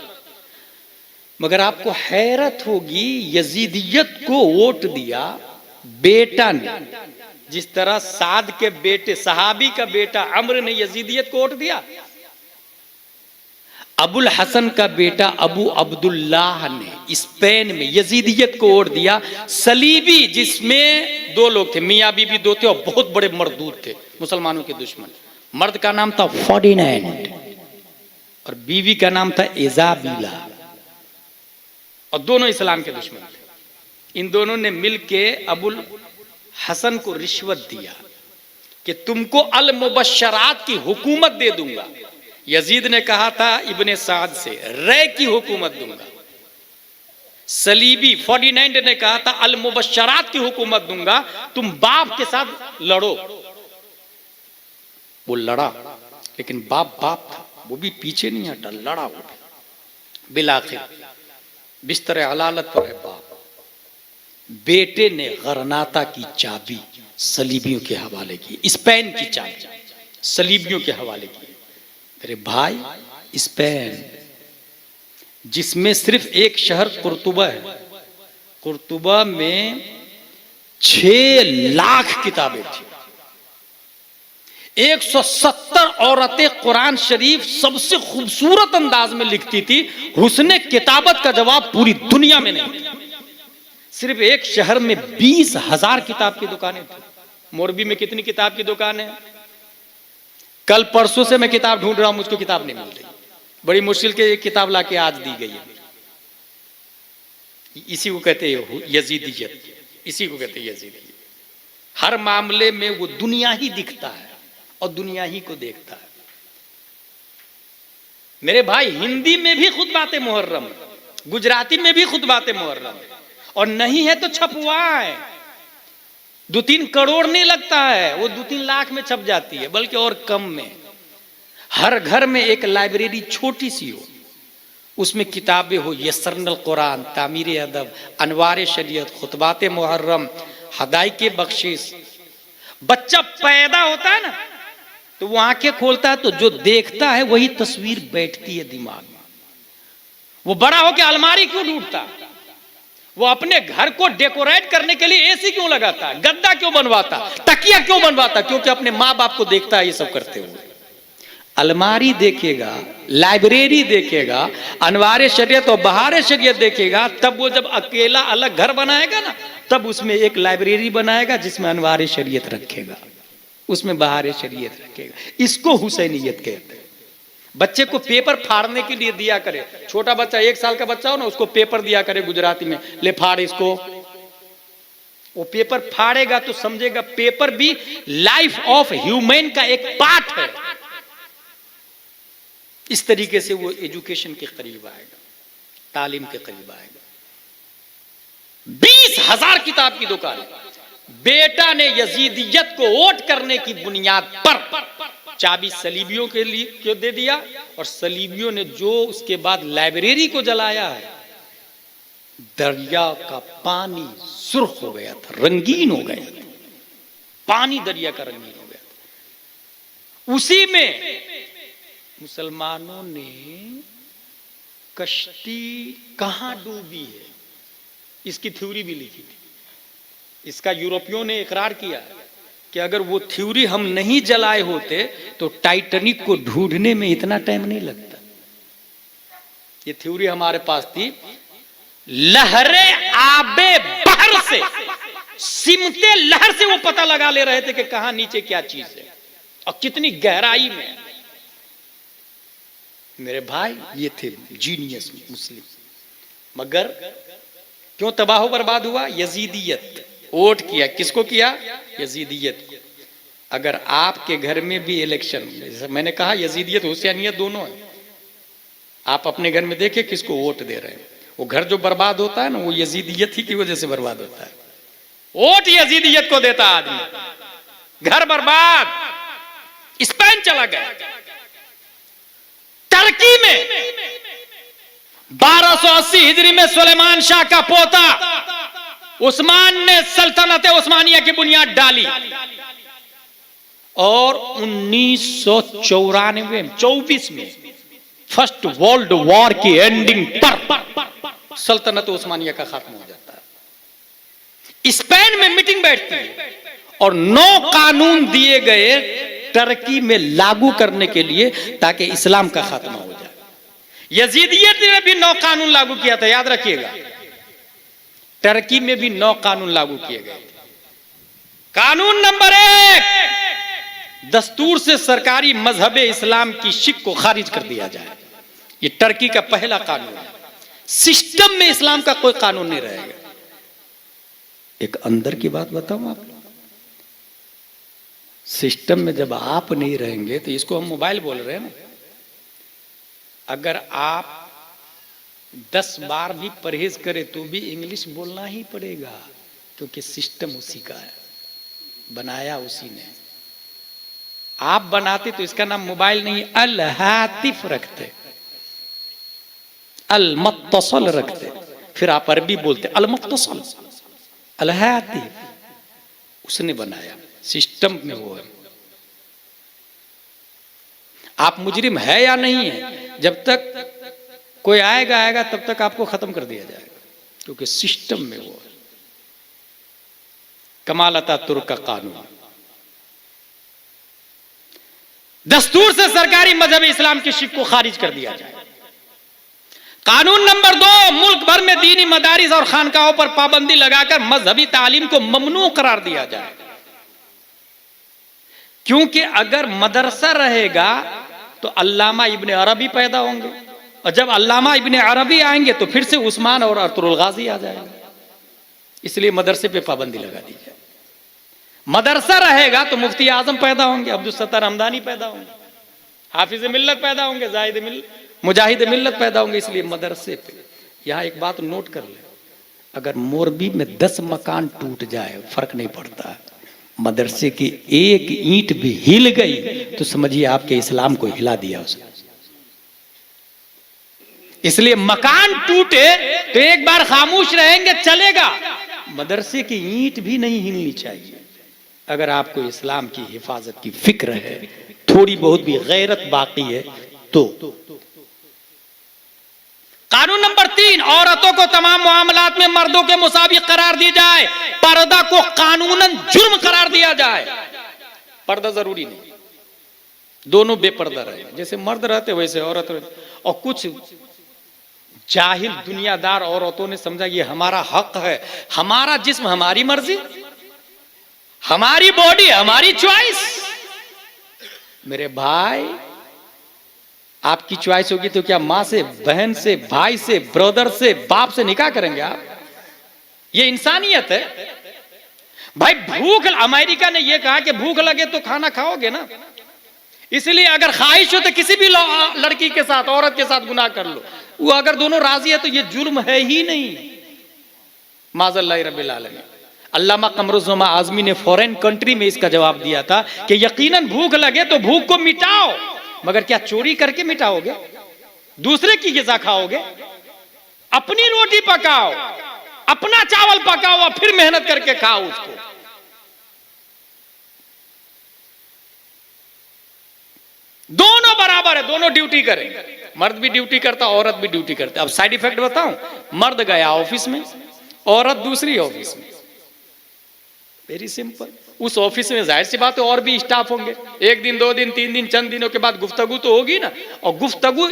मगर आपको हैरत होगी यजीदियत को वोट दिया बेटा ने। जिस तरह साद के बेटे सहाबी का बेटा अम्र ने यजीदियत को वोट दिया, अबुल हसन का बेटा अबू अब्दुल्लाह ने स्पेन में यजीदियत को वोट दिया। सलीबी जिसमें दो लोग थे, मियाँ बीबी दो थे और बहुत बड़े मर्दूद थे, मुसलमानों के दुश्मन। मर्द का नाम था फर्डिनेंड और बीवी का नाम था इजाबिला, और दोनों इस्लाम के दुश्मन थे। इन दोनों ने मिलके अबुल हसन को रिश्वत दिया कि तुमको अल मुबश्शरात की हुकूमत दे दूंगा। यजीद ने कहा था इब्ने साद से रे की हुकूमत दूंगा। सलीबी 49 ने कहा था अल मुबश्शरात की हुकूमत दूंगा, तुम बाप के साथ लड़ो। वो लड़ा, लेकिन बाप बाप था, वो भी पीछे नहीं हटा, लड़ा वो भी। बिलाखिर बिस्तर अलालत पर है बाप। बेटे ने गरनाता की चाबी सलीबियों के हवाले की, स्पेन की चाबी सलीबियों के हवाले की। मेरे भाई, स्पेन जिसमें सिर्फ एक शहर कुर्तुबा है, कुर्तुबा में 6 लाख किताबें थी। 170 औरतें कुरान शरीफ सबसे खूबसूरत अंदाज में लिखती थी। हुस्ने किताबत का जवाब पूरी दुनिया में नहीं था। सिर्फ एक शहर में 20,000 किताब की दुकानें थी। मोरबी में कितनी किताब की दुकान है? कल परसों से मैं किताब ढूंढ रहा हूं, मुझको किताब नहीं मिल रही। बड़ी मुश्किल के एक किताब लाके आज दी गई है। इसी को कहते हैं यजीदियत, इसी को कहते हैं यजीदियत। हर मामले में वो दुनिया ही दिखता है और दुनिया ही को देखता है। मेरे भाई, हिंदी में भी खुतबाते मुहर्रम, गुजराती में भी खुतबाते मुहर्रम, और नहीं है तो छपवाए। 2-3 करोड़ नहीं लगता है, वो 2-3 लाख में छप जाती है, बल्कि और कम में। हर घर में एक लाइब्रेरी छोटी सी हो, उसमें किताबें हो, यसरनल कुरान, तामीर अदब, अनवार शरीयत, खुतबाते मुहर्रम, हदायके बख्शिश। बच्चा पैदा होता है ना, तो वो आंखें खोलता है तो जो देखता है वही तस्वीर बैठती है दिमाग में। वो बड़ा होकर अलमारी क्यों ढूंढता, वो अपने घर को डेकोरेट करने के लिए एसी क्यों लगाता, गद्दा क्यों बनवाता, तकिया क्यों बनवाता? क्योंकि अपने माँ बाप को देखता है ये सब करते हुए। अलमारी देखेगा, लाइब्रेरी देखेगा, अनवार शरीयत और बहार शरीयत देखेगा, तब वो जब अकेला अलग घर बनाएगा ना, तब उसमें एक लाइब्रेरी बनाएगा जिसमें अनवार शरीयत रखेगा, उसमें बहार शरीयत रखेगा। इसको हुसैनियत कहते हैं। बच्चे को पेपर फाड़ने के लिए दिया करे, छोटा बच्चा 1 साल का बच्चा हो ना, उसको पेपर दिया करे गुजराती में, ले फाड़ इसको। वो पेपर फाड़ेगा तो समझेगा पेपर भी लाइफ ऑफ ह्यूमन का एक पार्ट है। इस तरीके से वो एजुकेशन के करीब आएगा, तालीम के करीब आएगा। 20,000 किताब की दुकान। बेटा ने यजीदियत को वोट करने की बुनियाद पर चाबी सलीबियों के लिए क्यों दे दिया, और सलीबियों ने जो उसके बाद लाइब्रेरी को जलाया है, दरिया का पानी सुर्ख हो गया था, रंगीन हो गया था। पानी दरिया का रंगीन हो गया था। उसी में मुसलमानों ने कश्ती कहां डूबी है, इसकी थ्योरी भी लिखी थी। इसका यूरोपियों ने इकरार किया कि अगर वो थ्योरी हम नहीं जलाए होते तो टाइटैनिक को ढूंढने में इतना टाइम नहीं लगता। ये थ्योरी हमारे पास थी। लहरे आबे बहर से, सिमते लहर से वो पता लगा ले रहे थे कि कहां नीचे क्या चीज है और कितनी गहराई में। मेरे भाई, ये थे जीनियस मुस्लिम। मगर क्यों तबाह बर्बाद हुआ? यजीदियत। वोट किया, किसको किया? यजीदियत को। अगर आपके घर में भी इलेक्शन, जैसे मैंने कहा यजीदियत हुसैनियत दोनों है, आप अपने घर में देखिए किसको वोट दे रहे हैं। वो घर जो बर्बाद होता है ना, वो यजीदियत ही की वजह से बर्बाद होता है। वोट यजीदियत को देता आदमी, घर बर्बाद। स्पेन चला गया। टर्की में 1280 हिजरी में सुलेमान शाह का पोता उस्मान ने सल्तनत उस्मानिया की बुनियाद डाली, और 1924 में फर्स्ट वर्ल्ड वॉर की एंडिंग पर सल्तनत उस्मानिया का खात्मा हो जाता है। स्पेन में मीटिंग बैठती है और 9 कानून दिए गए टर्की में लागू करने के लिए, ताकि इस्लाम का खात्मा हो जाए। यजीदियत ने भी 9 कानून लागू किया था, याद रखिएगा। टर्की में भी 9 कानून लागू किए गए। कानून नंबर 1, दस्तूर से सरकारी मजहब इस्लाम की शिक को खारिज कर दिया जाए। ये टर्की का पहला कानून है। सिस्टम में इस्लाम का कोई कानून नहीं रहेगा। एक अंदर की बात बताऊं आपको, सिस्टम में जब आप नहीं रहेंगे तो इसको हम मोबाइल बोल रहे हैं ना। अगर आप 10 बार भी परहेज करें तो भी इंग्लिश बोलना ही पड़ेगा, क्योंकि सिस्टम उसी का है, बनाया उसी ने। आप बनाते तो इसका नाम मोबाइल नहीं, अल हातिफ रखते, अल मुत्तसल रखते, फिर आप अरबी बोलते अल मुत्तसल, अल हातिफ। उसने बनाया, सिस्टम में वो है। आप मुजरिम है या नहीं है, जब तक कोई आएगा तब तक आपको खत्म कर दिया जाएगा, क्योंकि सिस्टम में वो है। कमाल अतातुर्क का कानून, दस्तूर से सरकारी मजहब इस्लाम की शिक को खारिज कर दिया जाए। कानून नंबर 2, मुल्क भर में दीनी मदारिस और खानकाहों पर पाबंदी लगाकर मजहबी तालीम को ममनू करार दिया जाए। क्योंकि अगर मदरसा रहेगा तो अल्लामा इब्ने अरबी पैदा होंगे, और जब अल्लामा इब्ने अरबी आएंगे तो फिर से उस्मान और अर्तुगरुल गाजी आ जाएंगे। इसलिए मदरसे पे पाबंदी लगा दी जाए। मदरसा रहेगा तो मुफ्ती आजम पैदा होंगे, अब्दुल सत्तार हमदानी पैदा होंगे, हाफिज मिल्लत पैदा होंगे, जाहिद मिल्लत, मुजाहिद मिल्लत पैदा होंगे। इसलिए मदरसे पे। यहां एक बात नोट कर ले, अगर मोरबी में 10 मकान टूट जाए फर्क नहीं पड़ता, मदरसे की एक ईंट भी हिल गई तो समझिए आपके इस्लाम को हिला दिया उसने। इसलिए मकान टूटे तो एक बार खामोश रहेंगे चलेगा, मदरसे की ईंट भी नहीं हिलनी चाहिए। अगर आपको इस्लाम की हिफाजत की फिक्र है, थोड़ी बहुत भी गैरत बाकी है तो। कानून नंबर 3, औरतों को तमाम मामलात में मर्दों के मुसाबिक करार दी जाए। पर्दा को कानूनन जुर्म करार दिया जाए। पर्दा जरूरी नहीं, दोनों बेपर्दा रहे, जैसे मर्द रहते वैसे औरत रहते। और कुछ जाहिल दुनियादार औरतों ने समझा ये हमारा हक है, हमारा जिस्म हमारी मर्जी, हमारी बॉडी हमारी चॉइस। मेरे भाई, आपकी चॉइस होगी तो क्या मां से, बहन से, भाई से, ब्रदर से, बाप से निकाह करेंगे आप? ये इंसानियत है भाई। भूख, अमेरिका ने यह कहा कि भूख लगे तो खाना खाओगे ना, इसलिए अगर ख्वाहिश हो तो किसी भी लड़की के साथ, औरत के साथ गुनाह कर लो। वो अगर दोनों राजी है तो ये जुर्म है ही नहीं। माज़ल्लाह रब्बिल आलमीन। अल्लामा कमरुज़्ज़मा आज़मी ने फॉरेन कंट्री में इसका जवाब दिया था कि यकीनन भूख लगे तो भूख को मिटाओ, मगर क्या चोरी करके मिटाओगे? दूसरे की ग़िज़ा खाओगे? अपनी रोटी पकाओ, अपना चावल पकाओ और फिर मेहनत करके खाओ उसको। दोनों बराबर है, दोनों ड्यूटी करें। मर्द भी ड्यूटी करता, औरत भी ड्यूटी करता। अब साइड इफेक्ट बताऊं, मर्द गया ऑफिस में, औरत दूसरी ऑफिस में। Very simple. उस ऑफिस में जाहिर सी बात है और भी स्टाफ होंगे। 1 दिन 2 दिन 3 दिन, चंद दिनों के बाद गुफ्तगू तो होगी ना। और गुफ्तगू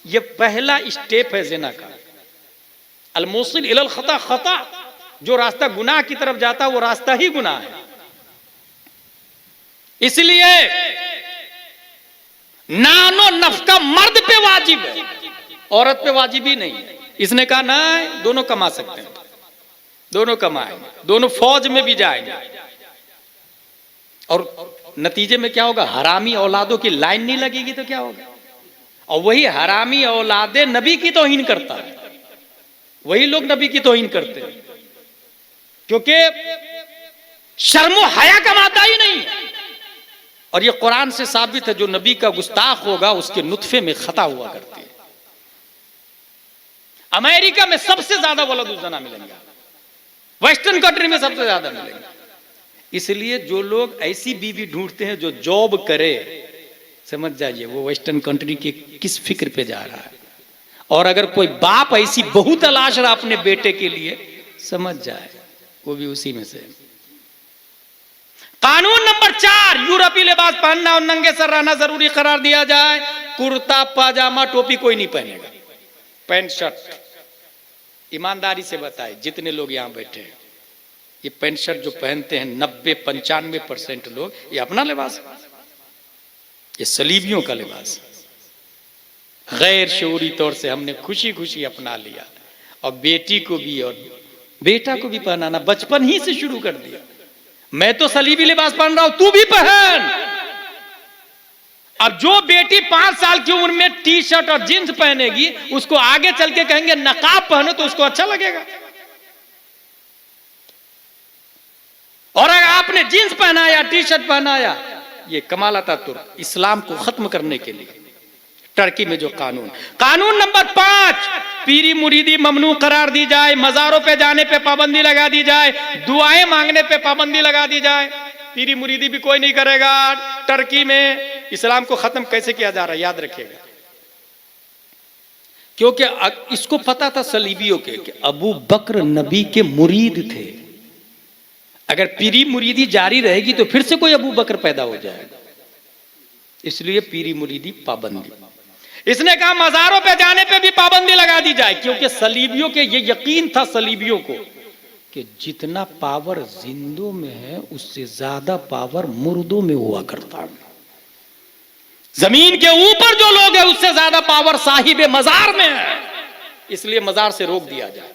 ये पहला स्टेप है ज़िना का। अल मुसिल इलल खता, खता जो रास्ता गुनाह की तरफ जाता है वो रास्ता ही गुनाह है। इसलिए नानो नफका मर्द पे वाजिब है, औरत पे वाजिब ही नहीं है। इसने कहा ना, दोनों कमा सकते हैं, दोनों कमाएंगे, दोनों फौज में भी जाएंगे। और नतीजे में क्या होगा? हरामी औलादों की लाइन नहीं लगेगी तो क्या होगा? और वही हरामी औलादे नबी की तौहीन करता है, वही लोग नबी की तौहीन करते हैं, क्योंकि शर्मो हया कमाता ही नहीं। और ये कुरान से साबित है, जो नबी का गुस्ताख होगा उसके नुत्फे में खता हुआ करती है। अमेरिका में सबसे ज्यादा वलदुज़्ज़ना मिलेंगे, वेस्टर्न कंट्री में सबसे ज्यादा मिलेंगे। इसलिए जो लोग ऐसी बीवी ढूंढते हैं जो जॉब करे, समझ जाइए वो वेस्टर्न कंट्री के किस फिक्र पे जा रहा है। और अगर कोई बाप ऐसी बहू तलाश रहा अपने बेटे के लिए, समझ जाए वो भी उसी में से। कानून नंबर 4, यूरोपीय लिबास पहनना और नंगे सर रहना जरूरी करार दिया जाए। कुर्ता पाजामा टोपी कोई नहीं पहनेगा, पैंट शर्ट। ईमानदारी से बताए, जितने लोग यहां बैठे हैं, ये पैंट शर्ट जो पहनते हैं 90-95% लोग, ये अपना लिबास है, ये सलीबियों का लिबास है। गैर शऊरी तौर से हमने खुशी खुशी अपना लिया, और बेटी को भी और बेटा को भी पहनाना बचपन ही से शुरू कर दिया। मैं तो सलीबी लिबास पहन रहा हूं, तू भी पहन। अब जो बेटी 5 साल की उम्र में टी शर्ट और जींस पहनेगी, उसको आगे चल के कहेंगे नकाब पहनो तो उसको अच्छा लगेगा। और अगर आपने जींस पहनाया, टी शर्ट पहनाया, ये कमाल अतातुर्क इस्लाम को खत्म करने के लिए टर्की में जो कानून नंबर 5, पीरी मुरीदी ममनू करार दी जाए, मजारों पे जाने पे पाबंदी लगा दी जाए, दुआएं मांगने पे पाबंदी लगा दी जाए। पीरी मुरीदी भी कोई नहीं करेगा। टर्की में इस्लाम को खत्म कैसे किया जा रहा है याद रखिएगा, क्योंकि इसको पता था सलीबियों के कि अबू बकर नबी के मुरीद थे। अगर पीरी मुरीदी जारी रहेगी तो फिर से कोई अबू बकर पैदा हो जाएगा, इसलिए पीरी मुरीदी पाबंदी। इसने कहा मजारों पे जाने पे भी पाबंदी लगा दी जाए, क्योंकि सलीबियों के ये यकीन था सलीबियों को कि जितना पावर जिंदों में है उससे ज्यादा पावर मुर्दों में हुआ करता है। जमीन के ऊपर जो लोग हैं उससे ज्यादा पावर साहिब मजार में है, इसलिए मजार से रोक दिया जाए।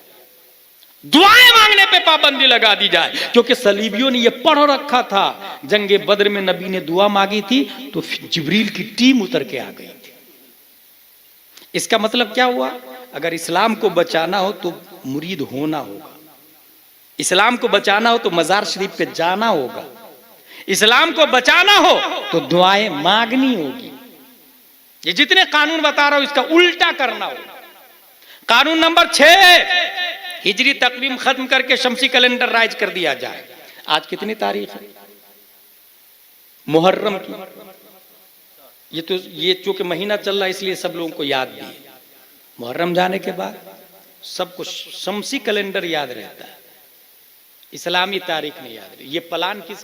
दुआएं मांगने पे पाबंदी लगा दी जाए, क्योंकि सलीबियों ने यह पढ़ रखा था जंगे बद्र में नबी ने दुआ मांगी थी तो जिब्रील की टीम उतर के आ गई थी। इसका मतलब क्या हुआ, अगर इस्लाम को बचाना हो तो मुरीद होना होगा, इस्लाम को बचाना हो तो मजार शरीफ पे जाना होगा, इस्लाम को बचाना हो तो दुआएं मांगनी होगी। ये जितने कानून बता रहा हूं इसका उल्टा करना होगा। कानून नंबर 6, हिजरी तकवीम खत्म करके शमसी कैलेंडर राइज कर दिया जाए। आज कितनी तारीख है? मुहर्रम की। ये चूंकि महीना चल रहा है इसलिए सब लोगों को याद भी है। मुहर्रम जाने के बाद सबको शमसी कैलेंडर याद रहता है, इस्लामी तारीख नहीं याद रहती। ये प्लान किस